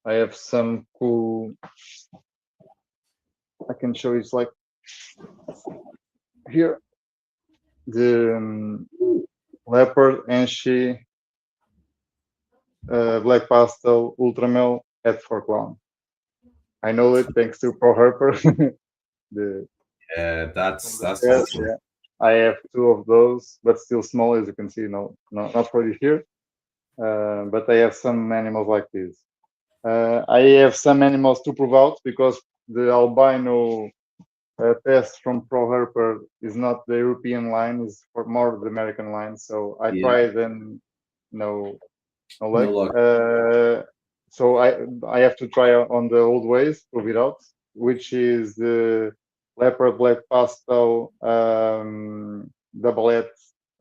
I have some cool. I can show you. It's like here the leopard and she black pastel ultramel at for clown. I know it thanks to ProHerper. the Yeah, from the that's set, awesome. yeah. I have two of those, but still small, as you can see. No, not for this here. But I have some animals like this. I have some animals to prove out because the albino test from ProHerper is not the European line; is for more the American line. So I Yeah, tried and no, no no luck. luck. So I have to try on the old ways, prove it out, which is the leopard black pastel doublet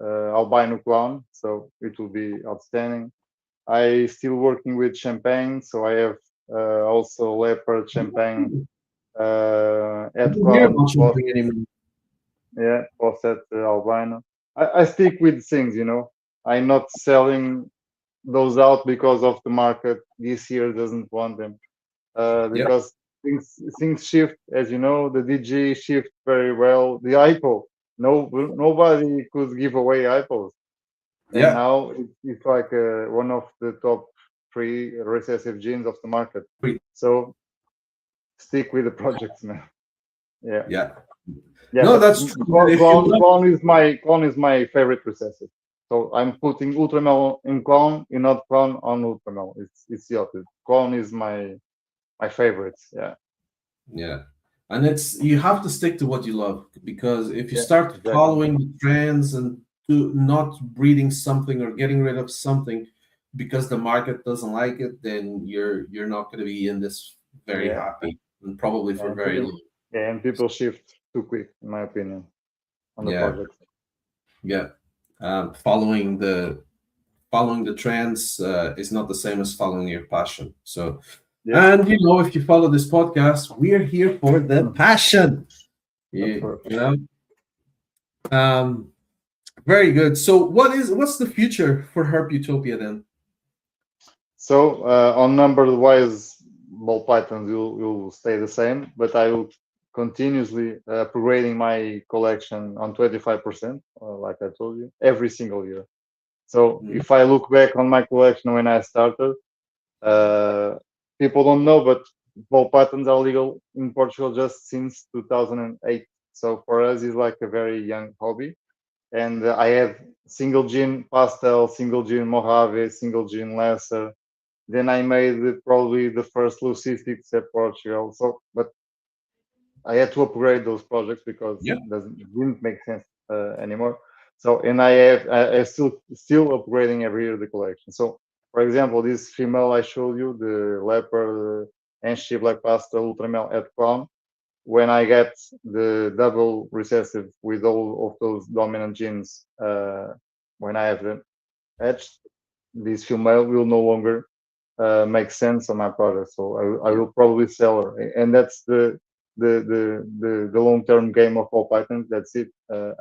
albino clown. So it will be outstanding. I still working with champagne, so I have also leopard champagne I at don't hear clown about plus, something anymore. yeah, plus at albino. I stick with things, you know. I'm not selling those out because of the market this year doesn't want them. Yep. Because things shift, as you know, the DG shift very well. The IPO, nobody could give away IPOs, and Yeah. now it's like one of the top three recessive genes of the market. So stick with the projects, man. Yeah, Yeah. yeah. No, But that's true. If you love, clone is my favorite recessive. So I'm putting Ultramel in clone, in not clone on Ultramel. It's the opposite. Clone is my favorites. Yeah, yeah. And it's you have to stick to what you love because if you yeah, start exactly. following the trends and to not breeding something or getting rid of something because the market doesn't like it, then you're not going to be in this very Yeah, happy and probably for and very long. yeah, and people shift too quick, in my opinion, on the Yeah, project. yeah. Following the following the trends is not the same as following your passion. So, Yeah, and if you follow this podcast, we are here for the passion. of course. You know, um, very good. So, what's the future for Herp-Utopia then? So on number wise, ball pythons will stay the same, but I will continuously upgrading my collection on 25%, like I told you, every single year. So Mm. if I look back on my collection when I started, people don't know, but ball pythons are legal in Portugal just since 2008. So for us, it's like a very young hobby. And I have single gene pastel, single gene Mojave, single gene lesser. Then I made probably the first leucistics at Portugal. So, but I had to upgrade those projects because Yeah. it didn't make sense anymore. So, and I still upgrading every year the collection. So, for example, this female I showed you, the leopard and she black pastel ultramel at Crown. When I get the double recessive with all of those dominant genes, when I have them etched, this female will no longer make sense on my product. So I Yeah. will probably sell her, and that's the long term game of all pythons. That's it.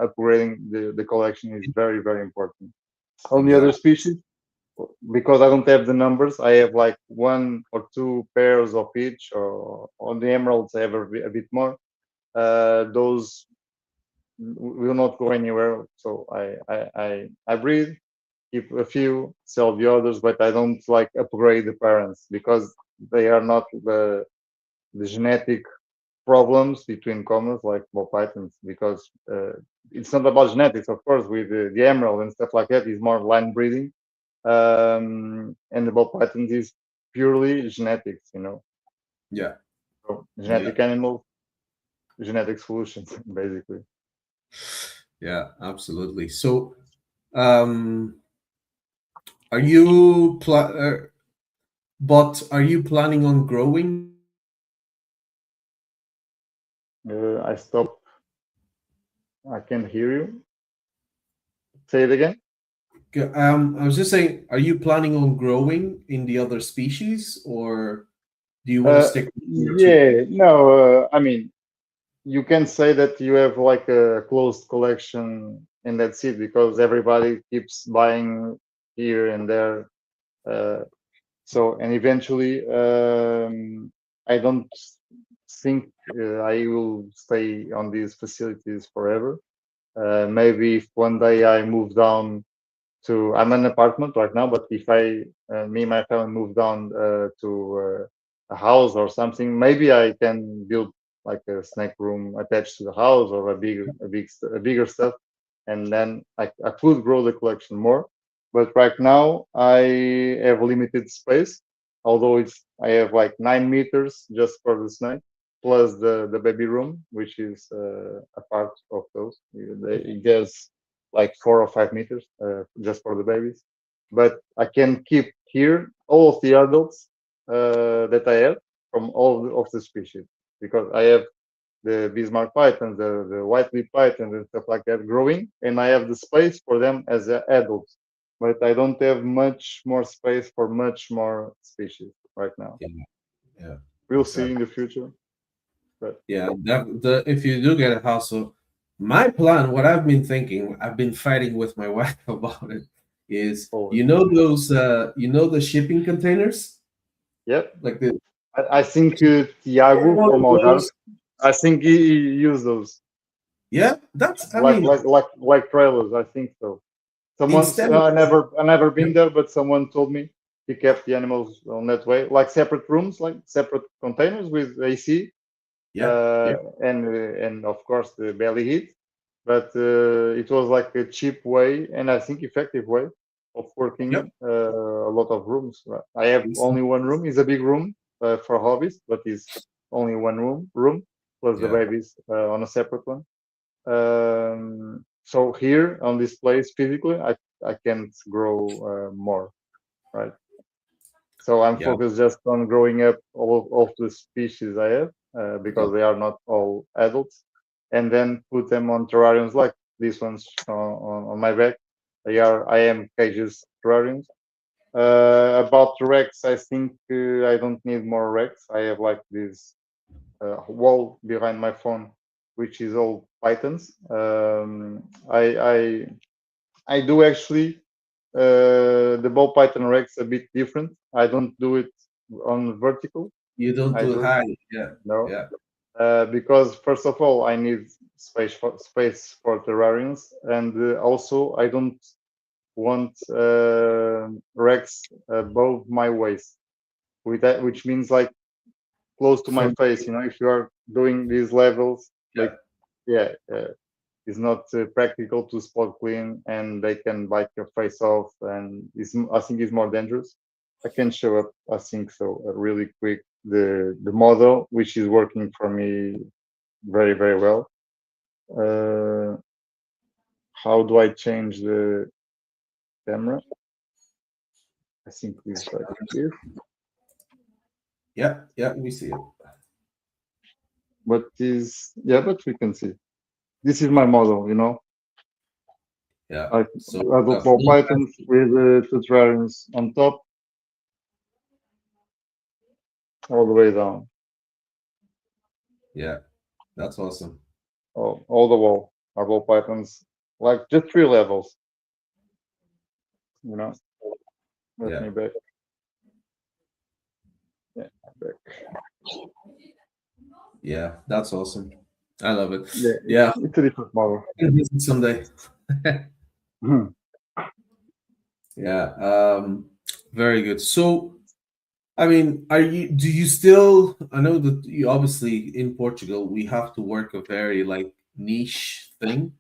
Upgrading the collection is very very important. On the other Exactly. species, because I don't have the numbers, I have like one or two pairs of each. Or on the emeralds, I have a bit more. Those will not go anywhere. So I breed, keep a few, sell the others, but I don't like upgrade the parents because they are not the genetic problems between commas like ball pythons because it's not about genetics, of course. With the emerald and stuff like that, is more line breeding, and the ball pythons is purely genetics, Yeah. So Yeah. genetic animals, genetic solutions, basically. Yeah. Absolutely. So, um, are you but are you planning on growing? I stop. I can't hear you. Say it again. I was just saying, are you planning on growing in the other species, or do you want to Uh, stick with one or two? yeah, no, I mean, you can say that you have like a closed collection and that's it because everybody keeps buying here and there. Uh, so, and eventually, I don't think I will stay on these facilities forever. Maybe if one day I move down to, I'm in an apartment right now, but if me and my family move down to a house or something, maybe I can build like a snack room attached to the house or a bigger stuff, and then I could grow the collection more. But right now I have limited space, although I have like 9 meters just for the snake, plus the baby room, which is a part of those. It gets like 4 or 5 meters just for the babies. But I can keep here all of the adults that I have from all of the species because I have the Bismarck python, the white lip python, and stuff like that growing, and I have the space for them as adults. But I don't have much more space for much more species right now. Yeah. Yeah. We'll see in Exactly. the future. But Yeah. If you do get a house, so my plan, what I've been thinking, I've been fighting with my wife about it, is always, the shipping containers, yep. like the I think Tiago one from of Algarve, those. I think he used those. Yeah, that's. I like mean, like like like trailers. I think so. instead of I never yeah, been there, but someone told me he kept the animals on that way, like separate rooms, like separate containers with AC, yeah, yeah, and of course the belly heat. But it was like a cheap way, and I think effective way of yep. working a lot of rooms. Right? I have It's- only one room. It's a big room for hobbies, but it's only one room plus the Yeah, babies on a separate one. So here on this place physically, I can't grow more, right? So I'm yeah, focused just on growing up all of the species I have yeah, because they are not all adults, and then put them on terrariums like these ones on my back. I am cages terrariums. About Rex, I think I don't need more Rex. I have like this wall behind my phone, which is all pythons. I do actually the ball python Rex a bit different. I don't do it on vertical. You don't I do do it high. Yeah. no Yeah. because first of all I need space for terrariums, and also I don't want Rex above my waist, with that, which means like close to my For face. You know, if you are doing these levels, yeah. like yeah, it's not practical to spot clean, and they can bite your face off, and I think it's more dangerous. I can show up, I think so, really quick the model which is working for me very very well. Uh, how do I change the camera? I think it's like this, Yeah. Yeah. We see it. but but we can see. This is my model, you know. Yeah. I So adult ball pythons with two terrariums on top, all the way down, yeah, that's awesome. all the wall are ball pythons, like just 3 levels, you know. Let Yeah. me back, yeah, back. Yeah. That's awesome. I love it. Yeah, Yeah. it's a different model. I'll visit someday. Mhm. Yeah. Very good. So, I mean, do you still, I know that you obviously in Portugal, we have to work a very like niche thing.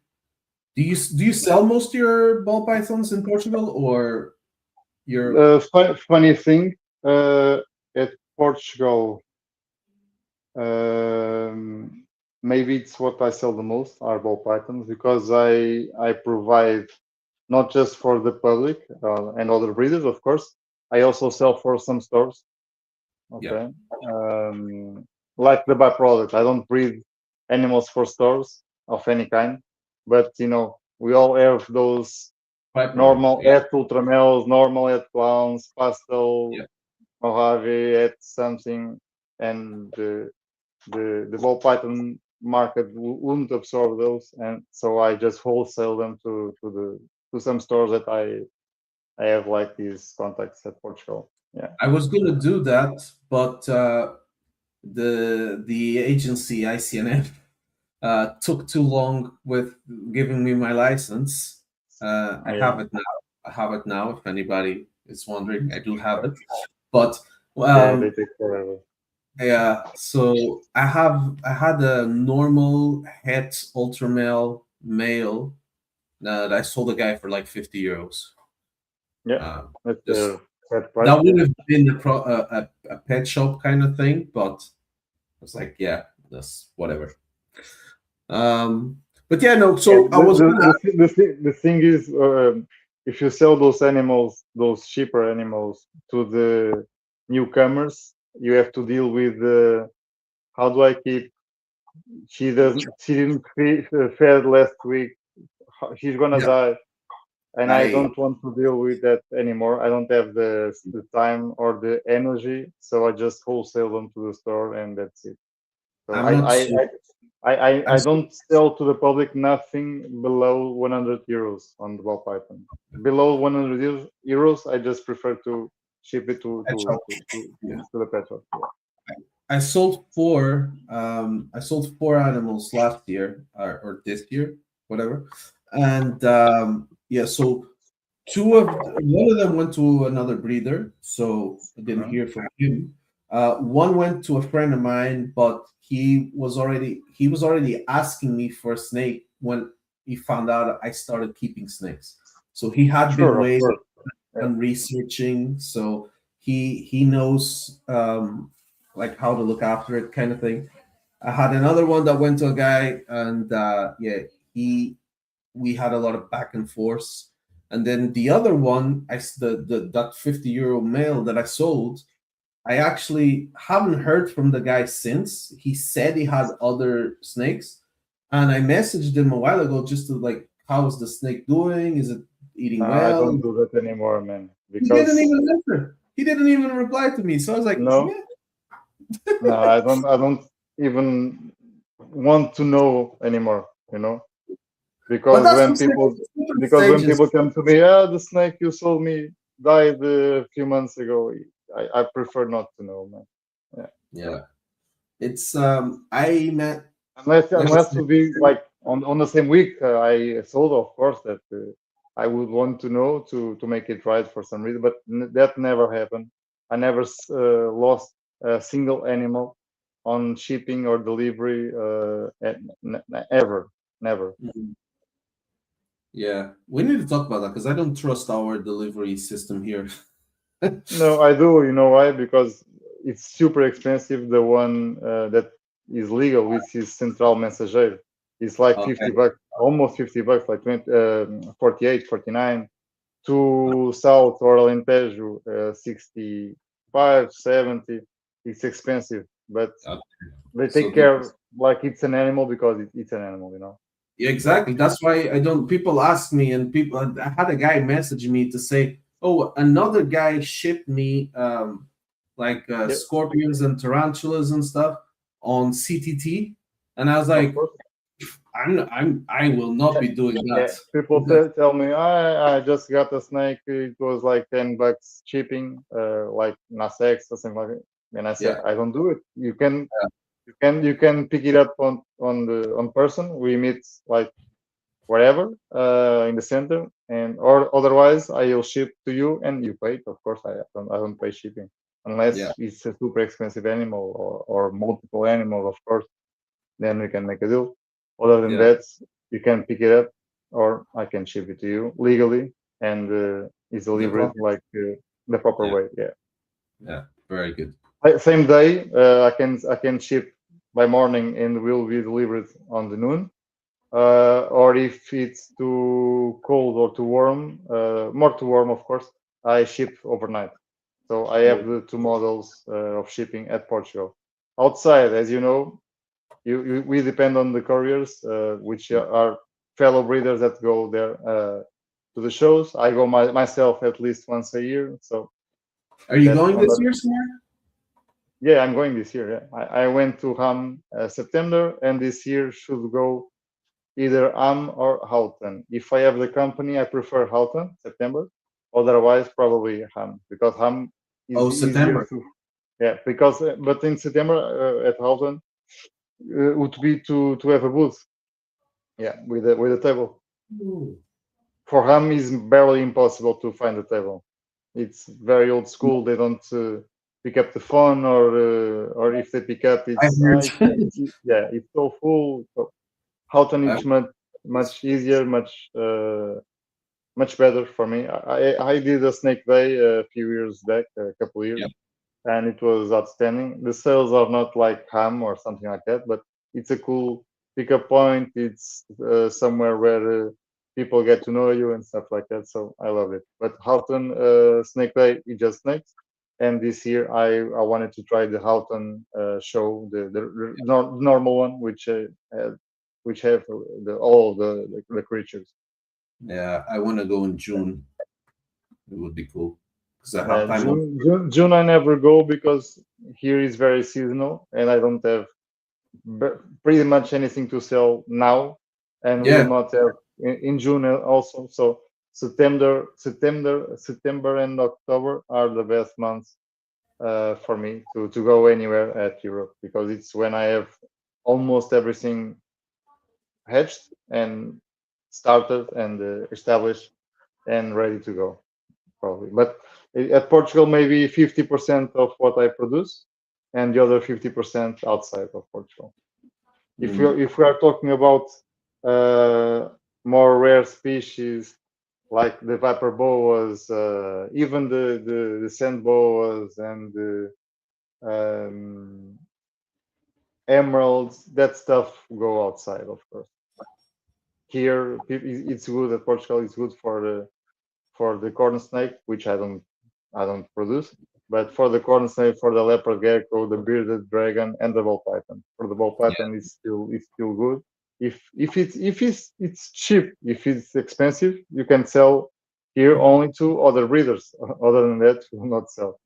Do you sell most of your ball pythons in Portugal or your Funny thing, at Portugal, um, maybe it's what I sell the most are ball pythons, because I provide not just for the public and other breeders, of course. I also sell for some stores. yeah, Okay, like the byproduct. I don't breed animals for stores of any kind, but you know we all have those pipe product. normal Yeah, at ultramels, normal at clowns, pastel, yeah. Mojave at something, and the ball python market wouldn't absorb those, and so I just wholesale them to some stores that I have like these contacts at Portugal. Yeah. I was gonna do that, but the agency ICNF took too long with giving me my license. I have Yeah. it now. I have it now. If anybody is wondering, I do have it. But Yeah, they um, take forever. yeah, so I had a normal het ultramale male that I sold a guy for like 50 euros. Yeah, Uh, that's just that price. that would Yeah. have been a pet shop kind of thing, but I was like, yeah, that's whatever. But yeah, no. Yeah, So I was gonna. the thing is, if you sell those animals, those cheaper animals, to the newcomers, you have to deal with how do I keep? She didn't fed last week. She's gonna Yeah, die, and I I don't want to deal with that anymore. I don't have the time or the energy, so I just wholesale them to the store, and that's it. So I'm not so. I don't sell to the public nothing below 100 euros on the ball python. Below 100 euros, I just prefer to ship it I to the pet shop. I sold four. I sold four animals last year or this year, whatever. And yeah, so one of them went to another breeder, so I didn't Uh-huh. hear from him. One went to a friend of mine, but he was already asking me for a snake when he found out I started keeping snakes. So he had been Sure, of waiting course. Yeah. and researching, so he knows like how to look after it, kind of thing. I had another one that went to a guy, and yeah, he we had a lot of back and forth. And then the other one, the that 50 euro male that I sold, I actually haven't heard from the guy since. He said he had other snakes, and I messaged him a while ago just to like, how is the snake doing? eating I well. don't do that anymore, man. He didn't Because even answer. He didn't even reply to me. So I was like, no, no, I don't even want to know anymore. You know, but because that's when what people different because when stages. people come to me, the snake you sold me died a few months ago. I prefer not to know, man. Yeah. Yeah, it's I met. Let me Unless say, to be like on the same week, I sold, of course, that I would want to know to make it right for some reason, but that never happened. I never lost a single animal on shipping or delivery ever, never. Mhm. Yeah, we need to talk about that because I don't trust our delivery system here. No, I do. You know why? Because it's super expensive. The one that is legal, which is Central Mensageiro, it's like Okay. $50, almost $50, like 20, 48, 49. To South or Alentejo, 65, 70. It's expensive, but Okay. they So take care like it's an animal because it's an animal, you know. yeah, So exactly. That's why I don't. People ask me, and people. I had a guy message me to say, "Oh, another guy shipped me like yeah, scorpions and tarantulas and stuff on CTT," and I was of like, course. I will not be doing Yeah, that. people tell me I just got a snake. It was like $10 shipping, like Nasex or something like that. And I said Yeah, I don't do it. You can pick it up on person. We meet like wherever in the center, and or otherwise I will ship to you and you pay it. Of course, I don't pay shipping yeah, unless it's a super expensive animal or multiple animals. Of course, then we can make a deal. Other than yeah. that, you can pick it up or I can ship it to you legally and it's The delivered proper. like the proper Yeah, way. Yeah. yeah. Very good. Same day, I can ship by morning and will be delivered on the noon. Or if it's too cold or too warm, more too warm, of course, I ship overnight. So I have the two models of shipping at Portugal. Outside, as you know, we depend on the couriers, which are fellow breeders that go there to the shows. I go myself at least once a year. So Are you that going on this that, year somewhere? yeah, I'm going this year. Yeah, I went to Ham September, and this year should go either Am or Houghton. If I have the company, I prefer Houghton, September. Otherwise, probably Ham, because Ham is Oh, easier September. to. Yeah, because but in September at Houghton would be to have a booth. Yeah, with a table. Ooh. For Ham, is barely impossible to find a table. It's very old school. They don't pick up the phone, or if they pick up, I it's heard. yeah, it's so full. So Houghton I, is much easier, much better for me. I did a snake day a few years back, a couple of years, yeah, and it was outstanding. The sales are not like Ham or something like that, but it's a cool pickup point. It's somewhere where people get to know you and stuff like that. So I love it. But Houghton Snake Day is just snakes. And this year I wanted to try the Houghton show, the normal one, which have all the creatures. yeah. I want to go in June. It would be cool because I have time on. June I never go because here is very seasonal and I don't have pretty much anything to sell now, and will Yeah, not have in June also. So September and October are the best months for me to go anywhere at Europe, because it's when I have almost everything hatched and started and established and ready to go, probably. But at Portugal, maybe 50% of what I produce, and the other 50% outside of Portugal. mm, If we are talking about uh, more rare species like the viper boas, even the sand boas and the emeralds, that stuff go outside, of course. Here, it's good at Portugal. It's good for the corn snake, which I don't produce, but for the corn snake, for the leopard gecko, the bearded dragon, and the ball python. For the ball yeah, python, it's still good. If it's cheap, if it's expensive, you can sell Here, only 2 other breeders. Other than that, will not sell.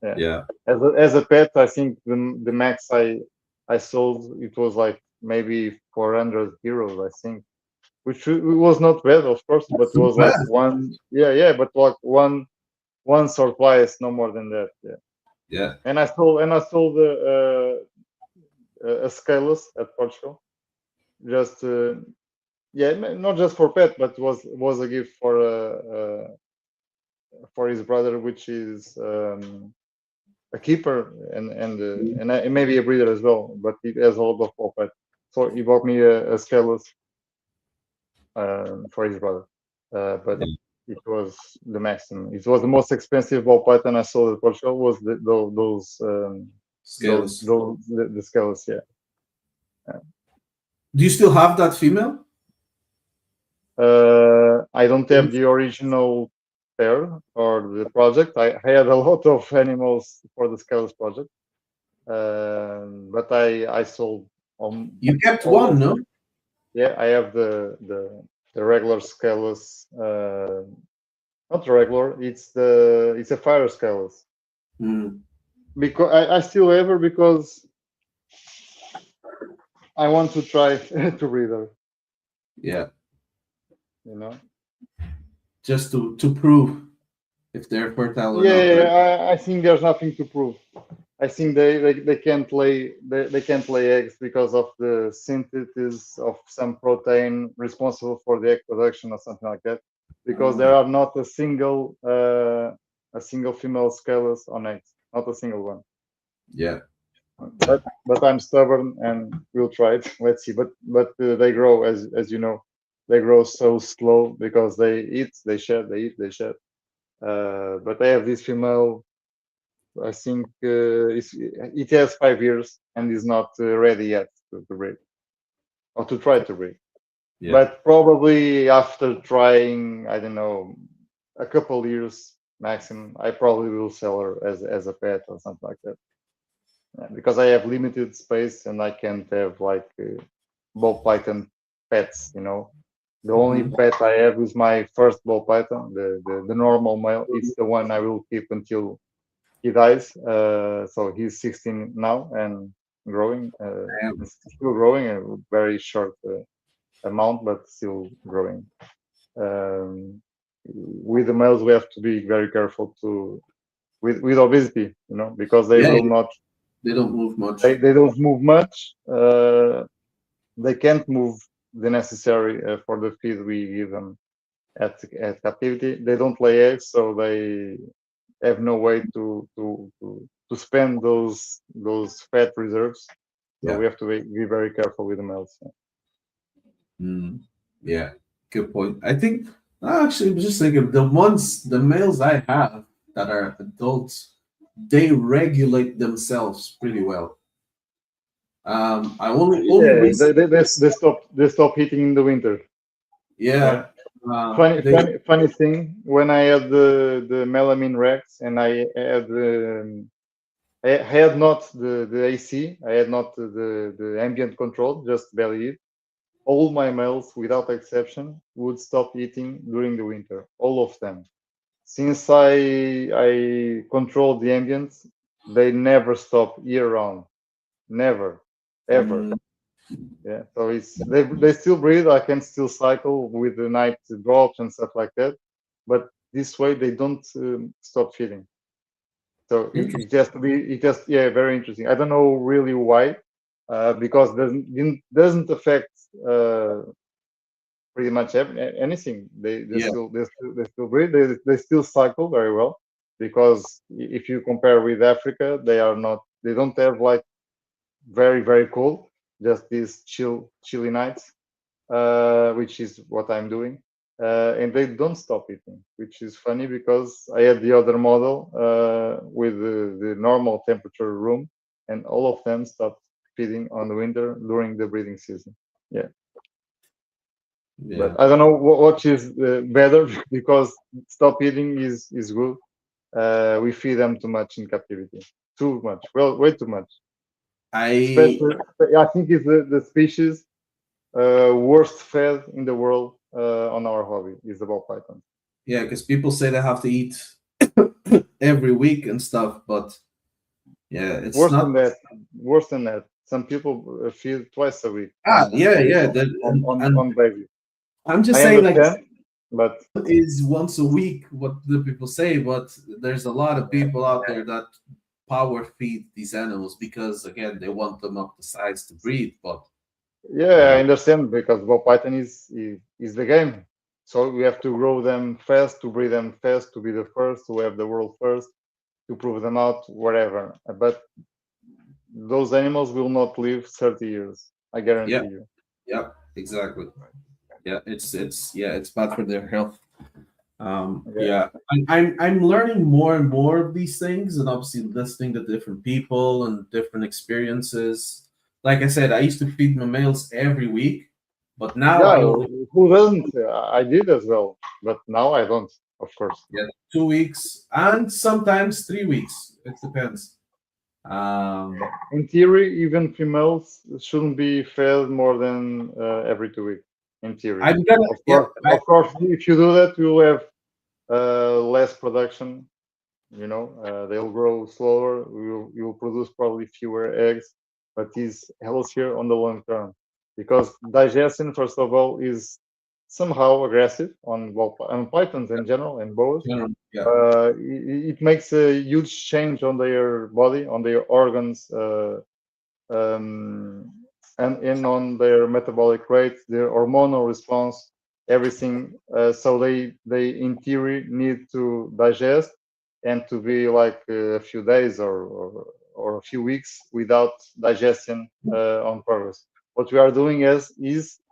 Yeah. As a pet, I think the max I sold, it was like maybe 400 euros, I think, which was not bad, of course, but Too was like bad. but like once or twice, no more than that. Yeah. And I sold a scaleless at Portugal, just not just for pet, but was a gift for his brother, which is a keeper and maybe a breeder as well, but he has a lot of ball pet. So he bought me a scaleless for his brother, but Yeah. it was the maximum. It was the most expensive ball python I sold at Portugal. Was Scales. the scaleless? Yeah. Do you still have that female? I don't have the original pair or the project. I had a lot of animals for the scaleless project, but I sold. You kept all one, no? Yeah, I have the regular scaleless. Not regular. It's a fire scaleless. Mm. Because I still have her because I want to try to breed her. Yeah. You know. Just to prove if they're fertile or not, right? Yeah, I think there's nothing to prove. I think they can't they can't lay eggs because of the synthesis of some protein responsible for the egg production or something like that. Because there are not a single female scaleless on eggs, not a single one. Yeah. But I'm stubborn and we'll try it. Let's see. But they grow as you know, they grow so slow because they eat, they shed, they eat, they shed. But I have this female. I think it has 5 years and is not ready yet to breed or to try to breed. Yeah. But probably after trying, I don't know, a couple years maximum, I probably will sell her as a pet or something like that. Yeah, because I have limited space and I can't have like ball python pets. You know, the only pet I have is my first ball python, the normal male. It's the one I will keep until he dies. So he's 16 now and growing, still growing, a very short amount, but still growing. With the males, we have to be very careful with obesity, you know, because they will not. They don't move much. They don't move much. They can't move the necessary for the feed we give them at captivity. They don't lay eggs, so they have no way to spend those fat reserves. So we have to be very careful with the males. Yeah, good point. I think actually, I'm just thinking the males I have that are adults, they regulate themselves pretty well. I only they stop eating in the winter. Yeah. Funny thing, when I had the melamine rex and I had not the AC, I had not the ambient control, just belly heat. All my males, without exception, would stop eating during the winter. All of them. Since I controlled the ambient, they never stop year round. Never, ever. Yeah. So they still breed. I can still cycle with the night drops and stuff like that. But this way they don't stop feeding. So it just very interesting. I don't know really why, because doesn't affect pretty much anything. They still breed. They still cycle very well, because if you compare with Africa, they don't have like very cold, just these chilly nights, which is what I'm doing. And they don't stop eating, which is funny because I had the other model with the normal temperature room, and all of them stopped feeding on the winter during the breeding season. Yeah. But I don't know what is better, because stop eating is good. We feed them too much in captivity, too much. Well, way too much. Especially, I think it's the species worst fed in the world on our hobby is the ball python. Yeah, because people say they have to eat every week and stuff, but yeah, it's Worse than not. that. Worse than that. Some people feed twice a week Yeah, yeah. on baby. I'm just I saying, like, understand, but is once a week what the people say, but there's a lot of people out there that power feed these animals because again they want them up the size to breed. But yeah, I uh, understand because ball python is the game. So we have to grow them fast, to breed them fast, to be the first, to have the world first, to prove them out, whatever. But those animals will not live 30 years. I yeah, guarantee you. yeah, exactly. Yeah, it's bad for their health. Yeah. Yeah, I'm learning more and more of these things, and obviously listening to different people and different experiences. Like I said, I used to feed my males every week, but now Yeah, I only who doesn't? I did as well, but now I don't, of course. get 2 weeks and sometimes 3 weeks. It depends. Um, In theory, even females shouldn't be fed more than every 2 weeks. In theory, I'm gonna yeah. of course, if you do that, you will have less production. They'll grow slower. You'll produce probably fewer eggs, but is healthier on the long term because digestion, first of all, is somehow aggressive on pythons in general and boas. Yeah, It makes a huge change on their body, on their organs, um, and on their metabolic rate, their hormonal response, everything. So they in theory need to digest and to be like a few days or a few weeks without digestion on purpose. What we are doing is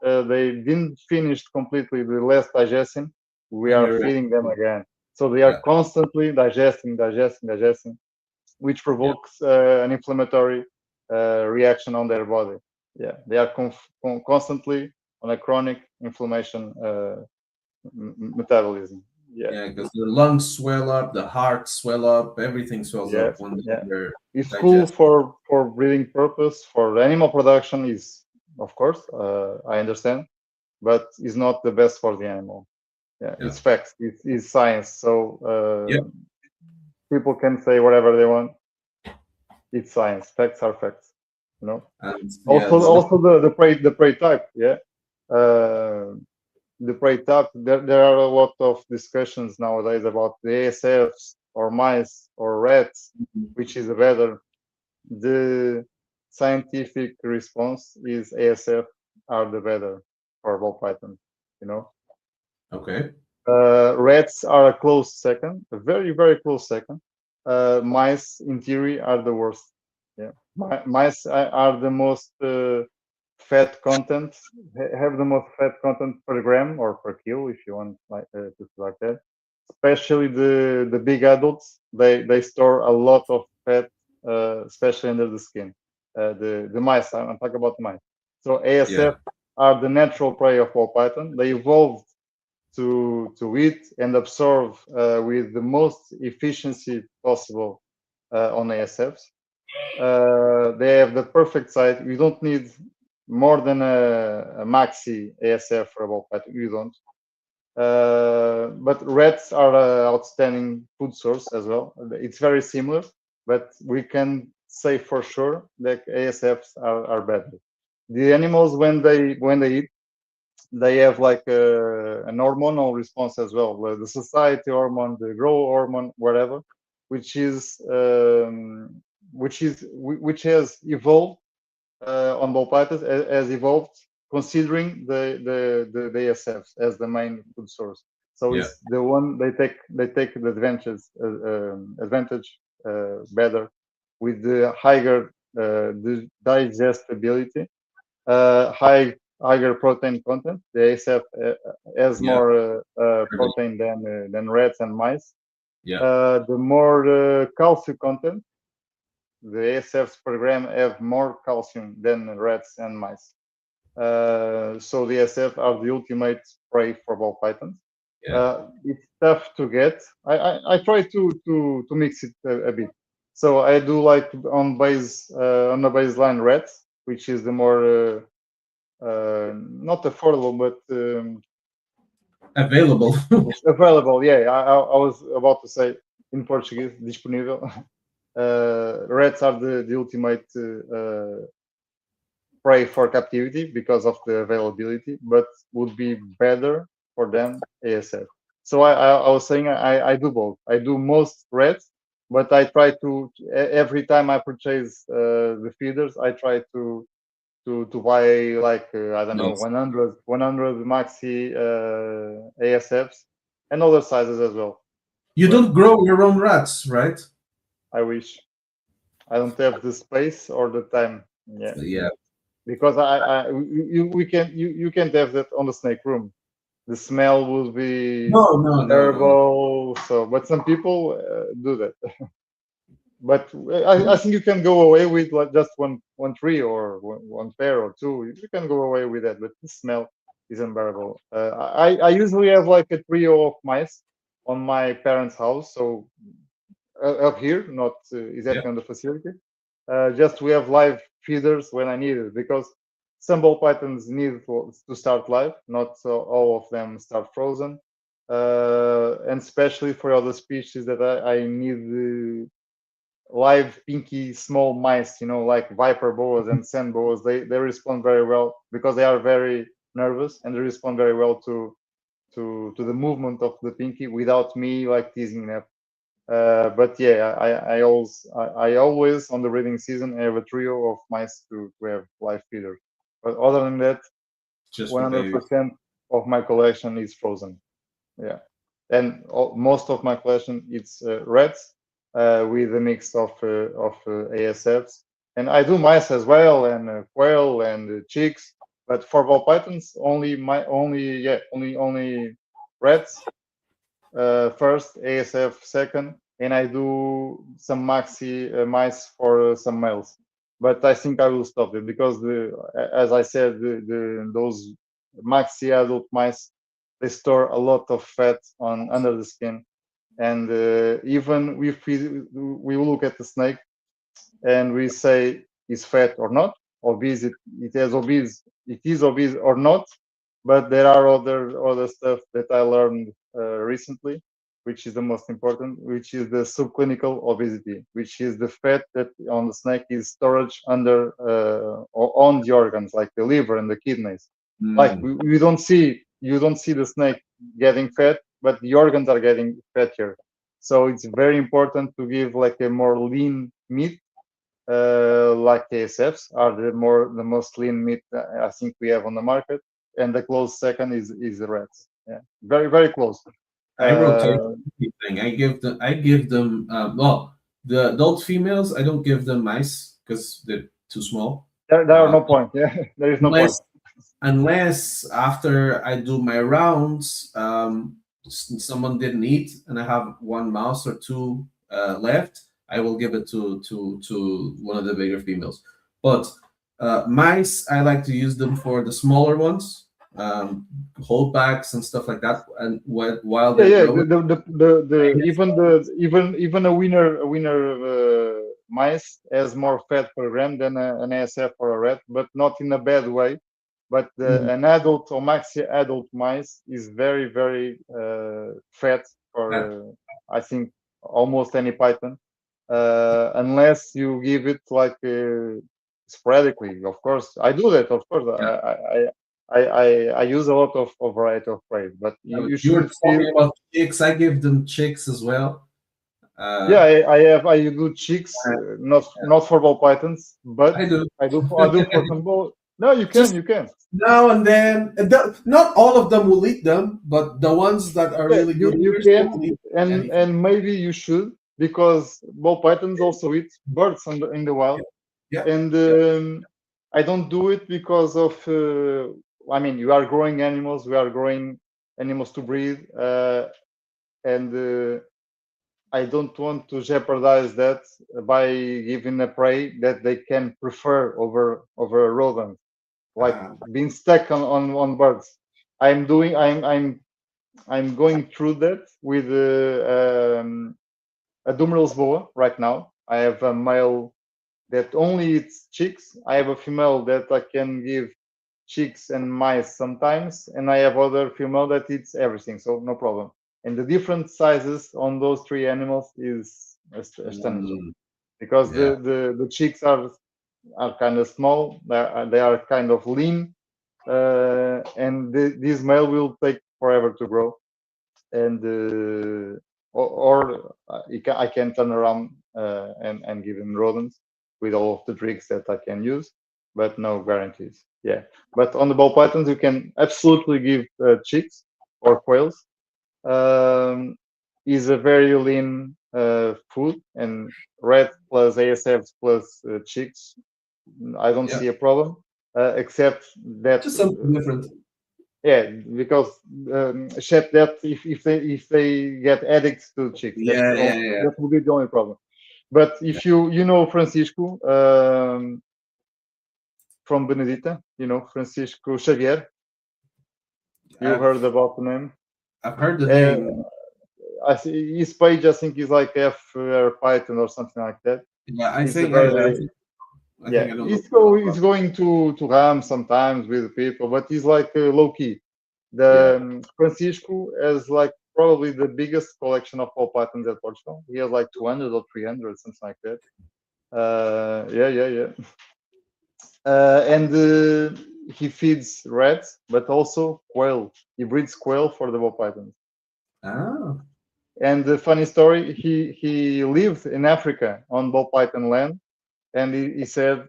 they didn't finish completely the last digestion. We are you're right. feeding them again. So they are Yeah, constantly digesting, which yeah, provokes an inflammatory reaction on their body. Yeah, they are constantly on a chronic inflammation metabolism. Yeah, yeah. Because the lungs swell up, the heart swell up, everything swells yes, up when yeah. they're It's cool digesting. for breeding purpose. For animal production is, of course, I understand, but it's not the best for the animal. Yeah, Yeah, it's facts. It's science. So yeah, people can say whatever they want. It's science. Facts are facts. You know. and yeah, Also the prey type. Yeah. Uh, the prey type. There are a lot of discussions nowadays about the ASFs or mice or rats, which is better. The scientific response is ASF are the better for ball python. You know, okay, rats are a close second, a very close second. Mice, in theory, are the worst. Yeah, mice are the most fat content, have the most fat content per gram or per kilo, if you want to say like that. Especially the big adults, they store a lot of fat, especially under the skin. The mice, I'm talking about mice. So yeah, ASF are the natural prey of ball python. They evolved to eat and absorb with the most efficiency possible on ASFs. They have the perfect size. You don't need more than a maxi ASF for a ball python. You don't. But rats are an outstanding food source as well. It's very similar, but we can say for sure that ASFs are better. The animals when they eat, they have like an hormonal response as well, the satiety hormone, the growth hormone, whatever, which is which has evolved on ball pythons, has evolved considering the ASFs as the main food source. So yeah, it's the one they take the advantage better with the higher the digestibility, higher protein content. The ASF has yeah, more protein than rats and mice. yeah, The more calcium content, the ASFs per gram have more calcium than rats and mice. So the ASF are the ultimate prey for ball pythons. yeah. It's tough to get. I try to mix it a bit. So I do like on the baseline rats, which is the more not affordable, but Available. Available. Yeah, I was about to say in Portuguese, disponível. Rats are the ultimate prey for captivity because of the availability, but would be better for them ASF. So I was saying I do both. I do most rats, but I try to every time I purchase the feeders, I try to buy like I don't know Nice. 100 maxi ASFs and other sizes as well. You But don't grow your own rats, right? I wish I don't have the space or the time. Yeah, Yeah. because you can't have that on the snake room. The smell will be No. terrible. So, but some people do that. But I think you can go away with like just one tree or one pair or two. You can go away with that, but the smell is unbearable. I usually have like a trio of mice on my parents' house, so up here, not exactly on the facility. Just we have live feeders when I need it because some ball pythons need to start live, not all of them start frozen. And especially for other species that I need live pinky small mice, like viper boas and sand boas. They respond very well because they are very nervous and they respond very well to the movement of the pinky without me like teasing them. But yeah, I always on the breeding season have a trio of mice to have live feeders. But other than that, Just for baby. 100% of my collection is frozen. Yeah, and most of my collection it's rats with a mix of ASFs, and I do mice as well, and quail and chicks. But for ball pythons, only rats first, ASF second, and I do some maxi mice for some males. But I think I will stop it because as I said, those maxi adult mice they store a lot of fat on under the skin, and even if we look at the snake and we say is fat or not, obese it is obese or not, but there are other stuff that I learned recently, which is the most important, which is the subclinical obesity, which is the fat that on the snake is storage under on the organs like the liver and the kidneys. Like you don't see the snake getting fat, but the organs are getting fattier. So it's very important to give like a more lean meat like ASFs are the most lean meat I think we have on the market, and the close second is the rats. Yeah, very close. I rotate everything. I give them well, the adult females I don't give them mice because they're too small. There are no point. Yeah, there is no point. Unless after I do my rounds, someone didn't eat and I have one mouse or two left, I will give it to one of the bigger females. But mice, I like to use them for the smaller ones, holdbacks and stuff like that. And while they're growing, even a winner mice has more fat per gram than an ASF or a rat, but not in a bad way. But an adult or maxi adult mice is very fat for I think almost any python, unless you give it like sporadically. Of course, I do that. Of course, I use a lot of variety of prey, but you you were should talking about chicks. I give them chicks as well. Yeah, I do chicks, not for ball pythons, but I do. I do for some ball. No, you can. Now and then, not all of them will eat them, but the ones that are really good, you can, and maybe you should, because ball pythons also eat birds in the wild. Yeah. And I don't do it because of. I mean, you are growing animals. We are growing animals to breed, and I don't want to jeopardize that by giving a prey that they can prefer over a rodent, like being stuck on birds. I'm going through that with a Dumeral's boa right now. I have a male that only eats chicks. I have a female that I can give chicks and mice sometimes, and I have other female that eats everything, so no problem. And the different sizes on those 3 animals is astonishing, because the chicks are kind of small, they are kind of lean, and this male will take forever to grow, and I can turn around and give him rodents with all of the tricks that I can use, but no guarantees. Yeah, but on the ball pythons you can absolutely give chicks or quails. Is a very lean food, and red plus ASFs plus chicks, I don't see a problem, except that just something different. Yeah, because except that if they get addicts to chicks, that will be the only problem. But if you know Francisco from Benedita, Francisco Xavier, you heard about the name? I've heard the name. I see his page. I think is like Python or something like that. Yeah, I think he's going to RAM sometimes with people, but he's like low key. Francisco has like probably the biggest collection of ball pythons at Portugal. He has like 200 or 300, something like that. And he feeds rats, but also quail. He breeds quail for the ball pythons. Oh. And the funny story, he lived in Africa on ball python land, and he said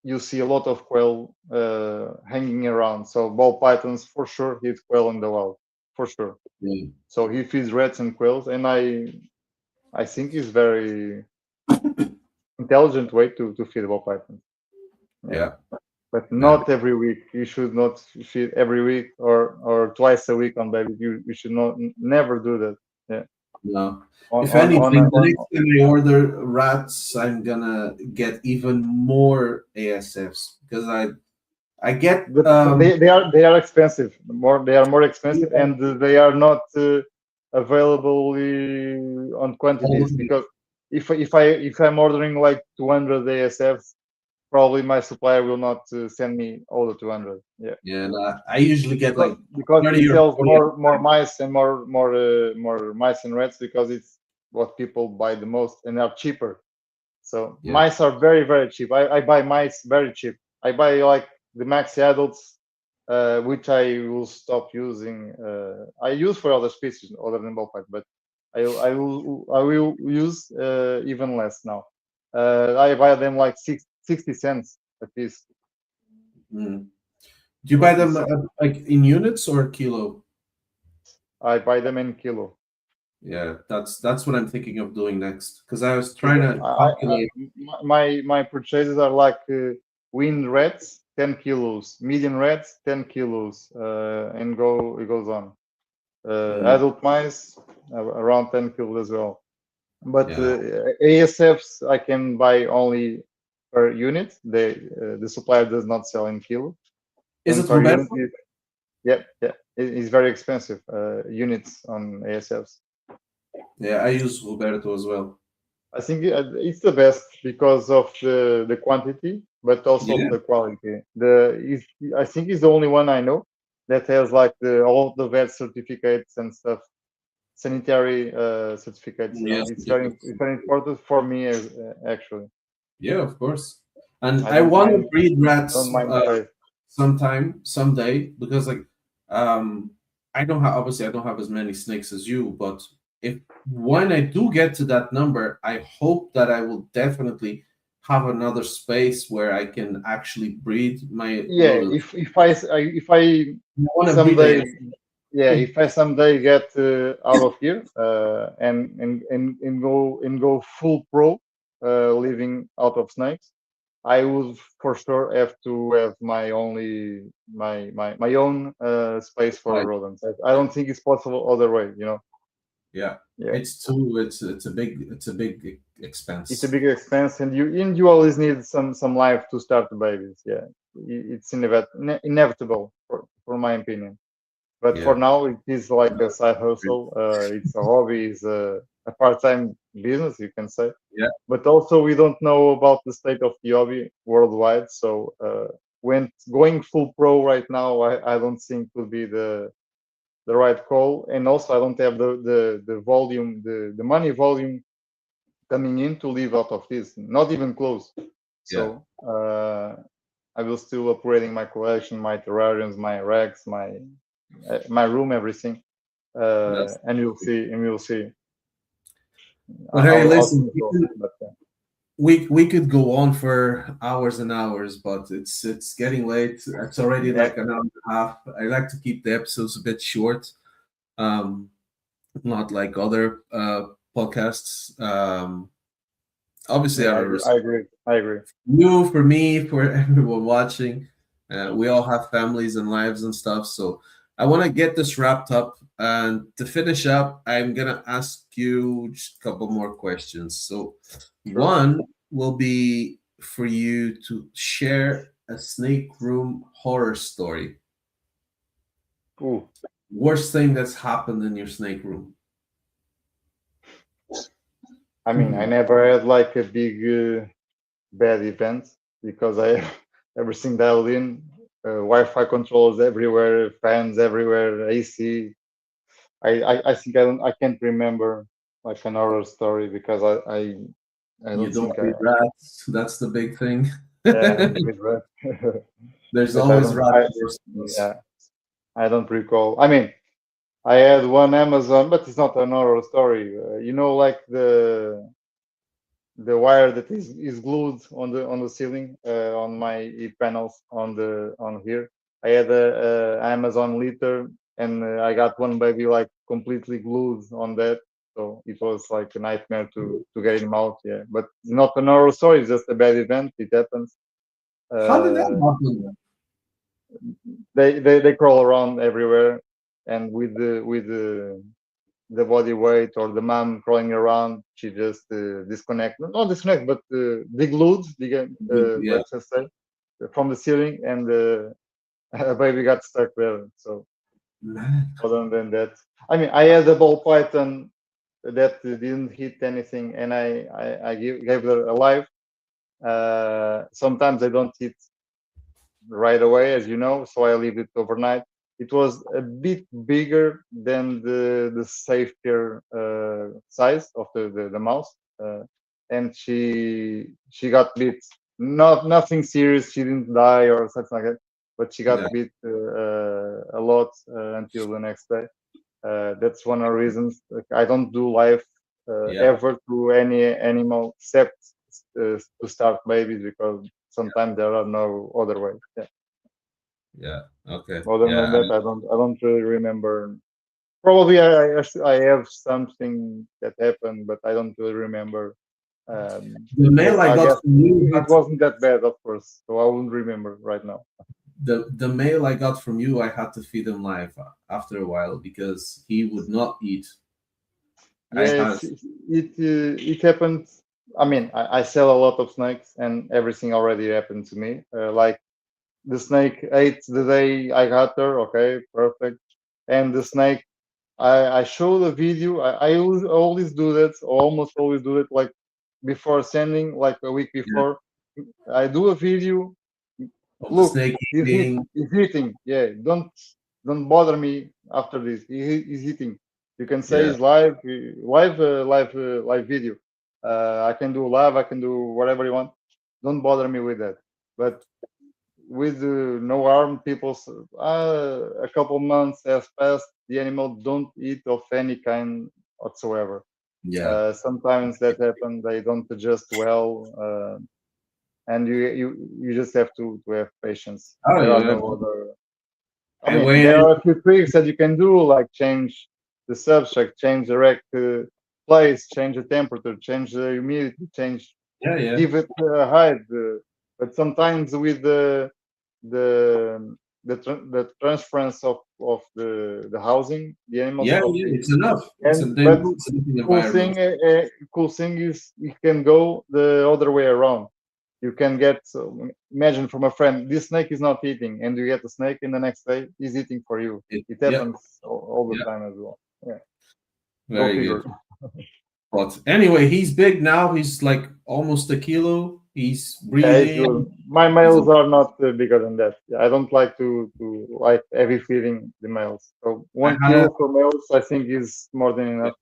you see a lot of quail hanging around. So ball pythons for sure eat quail in the wild, for sure. Yeah. So he feeds rats and quails, and I think it's very intelligent way to feed ball pythons. Yeah. But not every week. You should not feed every week or twice a week on baby. You should never do that. Yeah. No. If anything, the next time I order rats, I'm gonna get even more ASFs because I get they are expensive. They are more expensive, and they are not available on quantities, because if I'm ordering like 200 ASFs, probably my supplier will not send me all the 200. Yeah. Yeah, I usually get like because he sells more mice and more mice and rats, because it's what people buy the most and are cheaper. So mice are very, very cheap. I buy mice very cheap. I buy like the maxi adults, which I will stop using. I use for other species other than ball python, but I will use even less now. I buy them like 60 cents a piece. Do you buy them like in units or kilo? I buy them in kilo. Yeah, that's what I'm thinking of doing next, because I was trying to calculate. My purchases are like winged rats 10 kilos, medium rats 10 kilos, and it goes on. Adult mice around 10 kilos as well. But ASFs I can buy only per unit. The supplier does not sell in kilo. Is it per unit? Yeah. It's very expensive units on ASFs. Yeah, I use Roberto as well. I think it's the best because of the quantity, but also the quality. I think it's the only one I know that has like all the vet certificates and stuff, sanitary certificates. It's very important for me actually. Yeah, of course. And I want to breed rats someday, because like I don't have as many snakes as you, but when I do get to that number, I hope that I will definitely have another space where I can actually breed my if I someday get out of here and go full pro, living out of snakes, I would for sure have to have my own space for rodents. I don't think it's possible other way, Yeah. It's a big expense. It's a big expense, and you always need some life to start the babies. Yeah, it's inevitable for my opinion. But for now, it is like a side hustle. It's a hobby. It's a part-time business, you can say. Yeah. But also, we don't know about the state of the hobby worldwide, so when going full pro right now, I don't think would be the right call. And also, I don't have the volume, the money volume coming in to live out of this, not even close. So I will still upgrading my collection, my terrariums, my racks, my room, everything. And you'll see. But hey, listen, But, we could go on for hours and hours, but it's getting late. It's already like an hour and a half. I like to keep the episodes a bit short, not like other podcasts. Obviously, I agree. You, for me, for everyone watching, we all have families and lives and stuff. So I want to get this wrapped up. And to finish up, I'm gonna ask you just a couple more questions. So one will be for you to share a snake room horror story. Ooh. Worst thing that's happened in your snake room. I mean, I never had like a big bad event because I have everything dialed in, Wi-Fi controllers everywhere, fans everywhere, AC. I think I can't remember like an horror story because I You don't don't think feed rats. That's the big thing. with rats. There's But always rats. yeah, I don't recall. I mean, I had one Amazon, but it's not an horror story. You know, like the wire that is glued on the ceiling on my panels on here. I had a Amazon litter, and I got one baby like completely glued on that. So it was like a nightmare to get him out. Yeah, but it's not an horror story. It's just a bad event. It happens. How did that happen? They crawl around everywhere, and with the body weight or the mom crawling around, she just not disconnect, but deglued, let's just say, from the ceiling, and a baby got stuck there. So other than that, I mean, I had a ball python that didn't hit anything, and I gave her a life. Sometimes I don't hit right away, as you know, so I leave it overnight. It was a bit bigger than the safer size of the mouse, and she got bit. Nothing serious. She didn't die or something like that, but she got bit a lot until the next day. That's one of the reasons I don't do live ever to any animal except to start babies, because sometimes there are no other ways. Yeah. Okay. Other than that, I don't really remember. Probably I have something that happened, but I don't really remember. The mail I got from you, it wasn't that bad, of course, so I wouldn't remember right now. The mail I got from you, I had to feed him live after a while because he would not eat. Yeah, it happened. I mean, I sell a lot of snakes, and everything already happened to me. Like the snake ate the day I got her. Okay, perfect. And the snake, I show the video. I always do that, almost always do it, like before sending, like a week before. I do a video. Look, he's eating. Yeah, don't bother me after this. He's eating. You can say it's live video. I can do live. I can do whatever you want. Don't bother me with that. But with no harm, people, a couple months has passed. The animal don't eat of any kind whatsoever. Sometimes that happens. They don't adjust well. And you just have to have patience. There are no other. I mean, there are a few tricks that you can do, like change the substrate, change the rack place, change the temperature, change the humidity, give it height. But sometimes with the transference of the housing, the animals stop eating. It's enough. But cool thing is it can go the other way around. You can get, imagine from a friend, this snake is not eating, and you get the snake, and the next day he's eating for you. It happens all the time as well. Yeah. Very good. But anyway, he's big now. He's like almost a kilo. He's breathing. My males are not bigger than that. I don't like to like heavy feeding the males. So I 1 had a kilo for males, I think, is more than yeah, enough.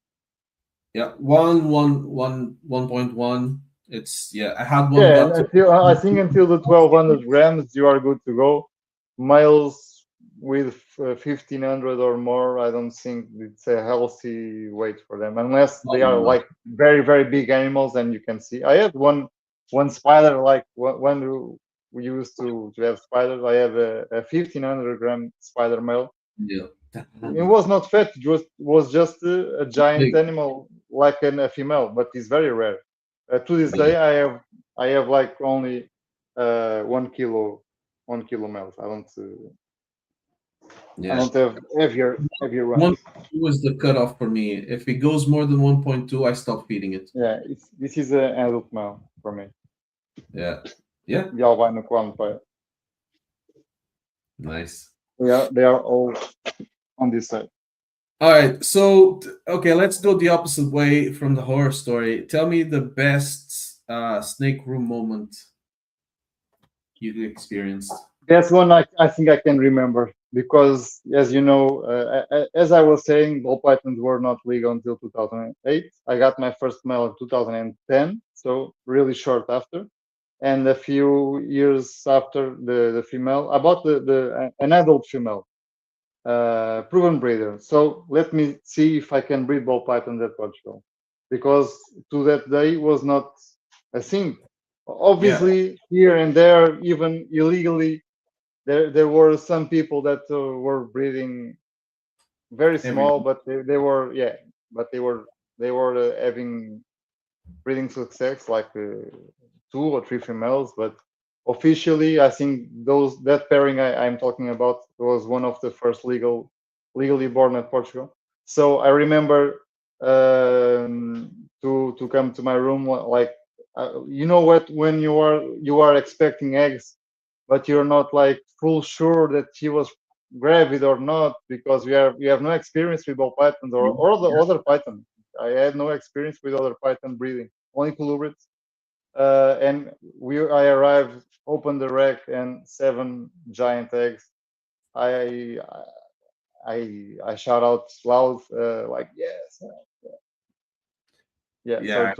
yeah 1.1. It's I had one Yeah, and got to until I think until the 1200 grams, you are good to go. Males with 1500 or more, I don't think it's a healthy weight for them, unless no, they no, are no. like very very big animals. And you can see, I had one spider, like when we used to have spiders. I have a 1500-gram spider male. Yeah. It was not fat; it was just a giant Big. animal, like a female, but it's very rare. To this Yeah. day, I have like only 1 kilo males. I Yeah. don't have heavier One ones. two is the cutoff for me. If it goes more than 1.2, I stop feeding it. Yeah, this is an adult male for me. Yeah. Yeah. The albino clown pair. Nice. They are all on this side. All right. So, okay, let's go the opposite way from the horror story. Tell me the best snake room moment you experienced. That's one I think I can remember because, as you know, as I was saying, ball pythons were not legal until 2008. I got my first male in 2010, so really short after. And a few years after, the female, about an adult female, proven breeder. So let me see if I can breed ball pythons at Portugal, because to that day was not a thing. Yeah. Obviously, here and there, even illegally, there were some people that were breeding very Every small, but they were, but they were having breeding success, like 2 or 3 females. But officially, I think that pairing I'm talking about was one of the first legally born at Portugal. So I remember to come to my room, like, you know what, when you are expecting eggs, but you're not like full sure that she was gravid or not, because you have no experience with ball pythons or the other python. I had no experience with other python breeding, only colubrids. And I arrived, opened the rack, and 7 giant eggs. I I shout out loud, like, yes, yeah. So Yeah.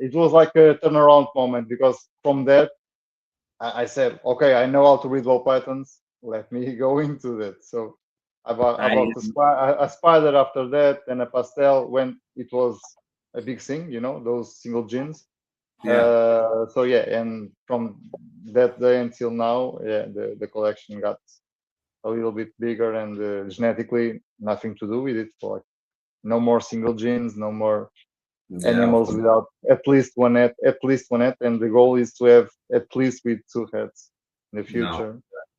it was like a turnaround moment, because from that I said, okay, I know how to read ball pythons. Let me go into that. So I I bought a spider after that, and a pastel when it was a big thing, those single genes. yeah. So yeah, and from that day until now, yeah, the collection got a little bit bigger, and genetically nothing to do with it. Like, no more single genes, no more Yeah, of animals course. without at least one head, and the goal is to have at least with 2 heads in the No. future,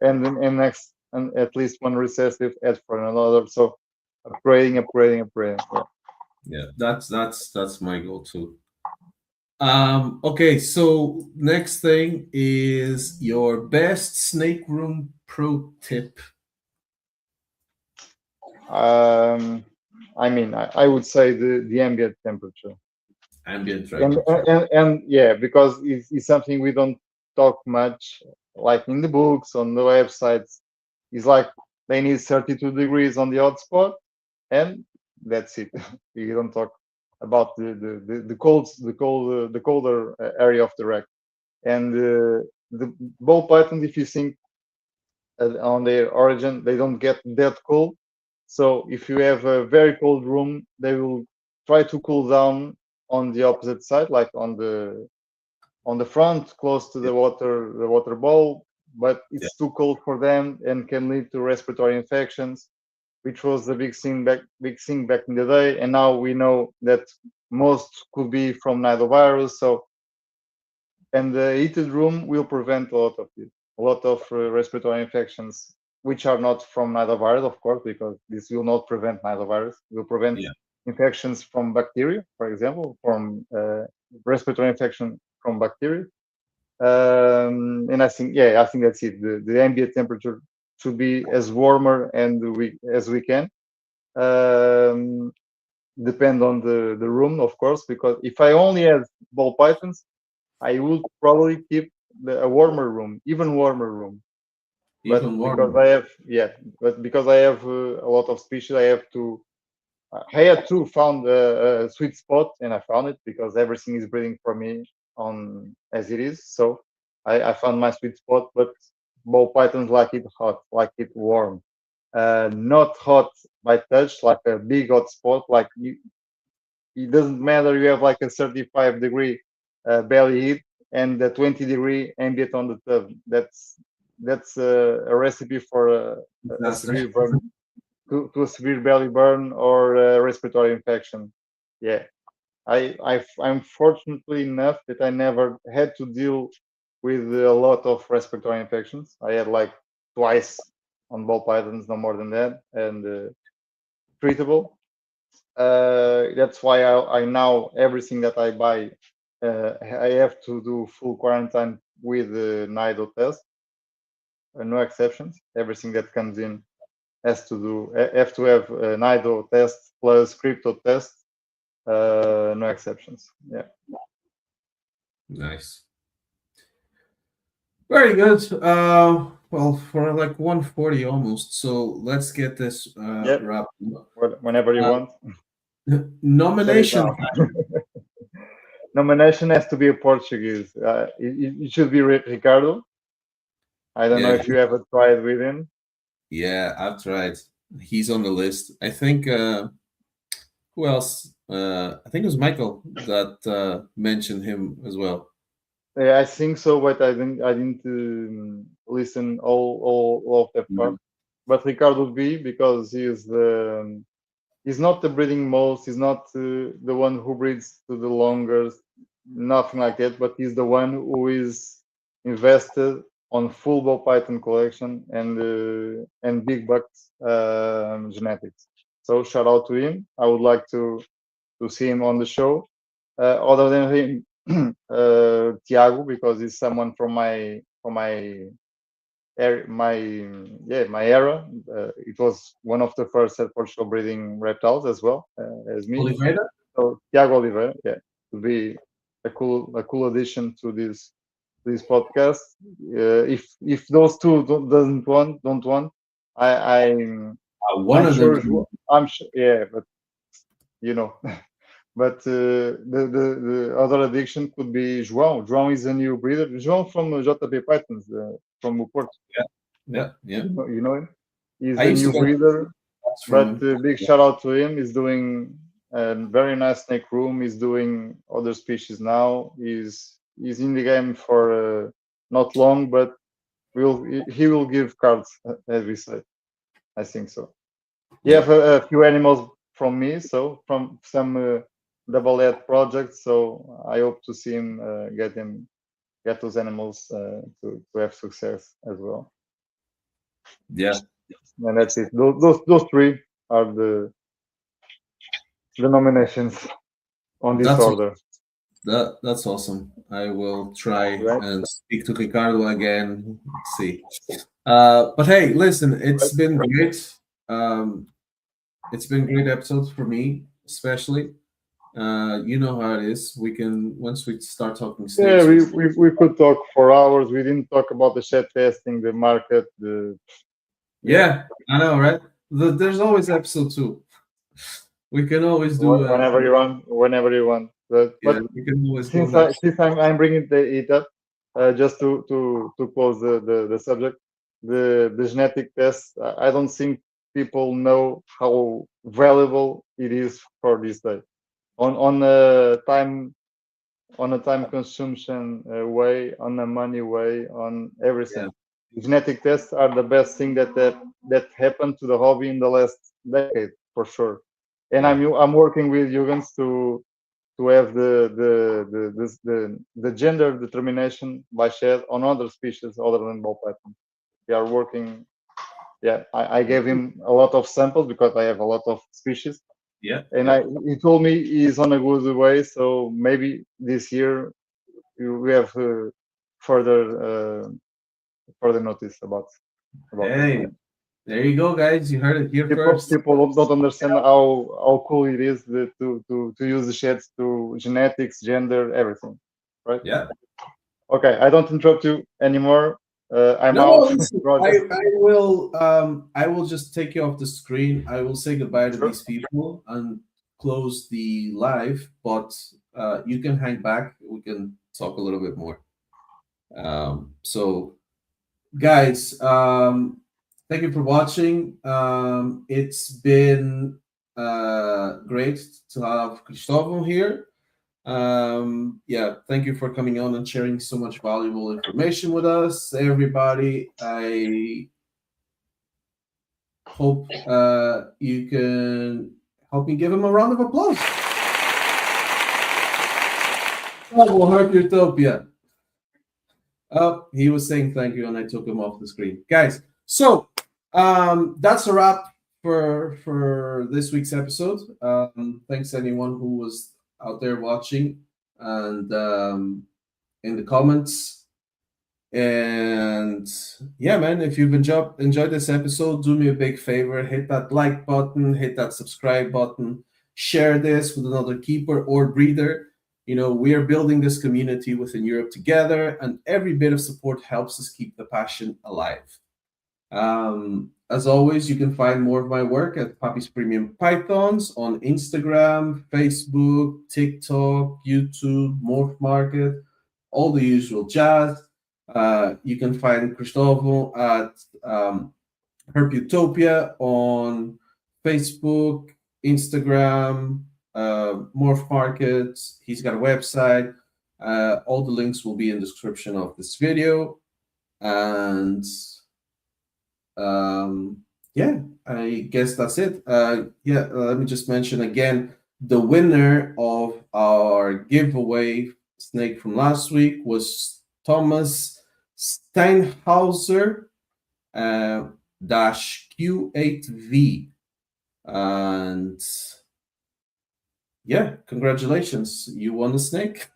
and next, and at least one recessive head for another. So upgrading. Yeah. Yeah. That's my goal too. Okay, so next thing is your best snake room pro tip. I mean, I would say the ambient temperature. Ambient and temperature. and yeah, because it's something we don't talk much, like in the books, on the websites. It's like they need 32 degrees on the hot spot, and that's it. You don't talk about the colder area of the rack. And the ball pythons, if you think on their origin, they don't get that cold. So if you have a very cold room, they will try to cool down on the opposite side, like on the front, close to the water bowl. But Yeah. it's too cold for them and can lead to respiratory infections, which was the big thing back in the day. And now we know that most could be from nidovirus. So, and the heated room will prevent a lot of respiratory infections, which are not from nidovirus, of course, because this will not prevent nidovirus. It will prevent Yeah. infections from bacteria, for example, from respiratory infection from bacteria. And I think that's it. The ambient temperature should be as warmer as we can. Um, Depend on the room, of course, because if I only had ball pythons, I would probably keep a warmer room, even warmer room. But Even because warmer. I have, but because I have a lot of species, I had to found a sweet spot, and I found it because everything is breeding for me on as it is. So I found my sweet spot, but ball pythons like it hot, like it warm, not hot by touch, like a big hot spot. Like it doesn't matter. You have like a 35-degree belly heat and a 20-degree ambient on the tub. That's a recipe for a Disaster. severe burn, to a severe belly burn or a respiratory infection. Yeah, I'm fortunately enough that I never had to deal with a lot of respiratory infections. I had like twice on ball pythons, no more than that, and treatable. That's why I now everything that I buy, I have to do full quarantine with the NIDO test. No exceptions. Everything that comes in has to have an IDO test plus crypto test. No exceptions. Yeah. Nice. Very good. Well, for like 140 almost. So let's get this Yeah. wrapped up. Whenever you want. Nomination. Nomination has to be a Portuguese. It should be Ricardo. I don't know Yeah, if you ever tried with him. yeah, I've tried. He's on the list. I think who else? I think it was Michael that mentioned him as well. Yeah, I think so, but I didn't listen all of that part. But Ricardo would be because he's not the breeding most. He's not the one who breeds to the longest. Nothing like that. But he's the one who is invested on full ball python collection and big bucks genetics. So shout out to him. I would like to see him on the show. Other than him, Tiago, because he's someone from my era. It was one of the first at Portugal breeding reptiles as well as me. Oliveira? So Tiago Oliveira, yeah, would be a cool addition to this podcast. If those two don't want, I'm One I'm of them. sure I'm sure, yeah, but you know. But the other addiction could be João. João is a new breeder. João from JP Pythons, from Porto. Yeah. You know him. He's I a used to new get breeder, from but big shout out to him. He's doing a very nice snake room. He's doing other species now. He's in the game for not long, but he will give cards, as we say. I think so. You have a few animals from me, so from some double head projects. So I hope to see him get those animals to have success as well. Yeah. And that's it. Those three are the nominations on this order. That's awesome. I will try and speak to Ricardo again. See. But hey, listen, it's been great. It's been great episodes for me, especially. You know how it is. We can once we start talking snakes. Yeah, we could talk for hours. We didn't talk about the shed testing, the market, Yeah, I know, right? There's always episode 2. We can always do whenever you want. But we can always since I'm bringing it up, just to close the subject, the genetic test. I don't think people know how valuable it is for this day. On a time consumption way, on a money way, on everything. Yeah. Genetic tests are the best thing that happened to the hobby in the last decade, for sure. And I'm working with Jürgens to have the gender determination by shed on other species other than ball python. We are working. Yeah, I gave him a lot of samples because I have a lot of species. Yeah. And he told me he's on a good way. So maybe this year we have further notice about. Hey, there you go, guys. You heard it here first. People don't understand how cool it is to use the sheds to genetics, gender, everything, right? Yeah. Okay, I don't interrupt you anymore. I'm No, out. listen, Roger. I will just take you off the screen. I will say goodbye to Sure. these people and close the live, but you can hang back. We can talk a little bit more. So, guys, thank you for watching. It's been great to have Cristóvão here. Yeah, thank you for coming on and sharing so much valuable information with us, everybody. I hope you can help me give him a round of applause. Oh, Herp-Utopia. Oh, he was saying thank you, and I took him off the screen, guys. So that's a wrap for this week's episode. Thanks anyone who was out there watching and in the comments. And yeah, man, if you've enjoyed this episode, do me a big favor, hit that like button, hit that subscribe button, share this with another keeper or breeder. You know, we are building this community within Europe together, and every bit of support helps us keep the passion alive. As always, you can find more of my work at Pappy's Premium Pythons on Instagram, Facebook, TikTok, YouTube, Morph Market, all the usual jazz. You can find Cristóvão at Herp-Utopia on Facebook, Instagram, Morph Market. He's got a website. All the links will be in the description of this video. And yeah, I guess that's it. Let me just mention again, the winner of our giveaway snake from last week was Thomas Steinhauser -Q8V. And yeah, congratulations, you won a snake.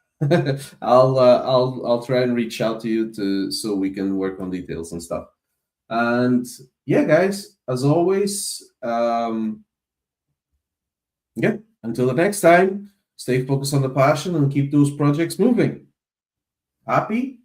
I'll try and reach out to you so we can work on details and stuff. And yeah, guys, as always, yeah, until the next time, stay focused on the passion and keep those projects moving. Happy?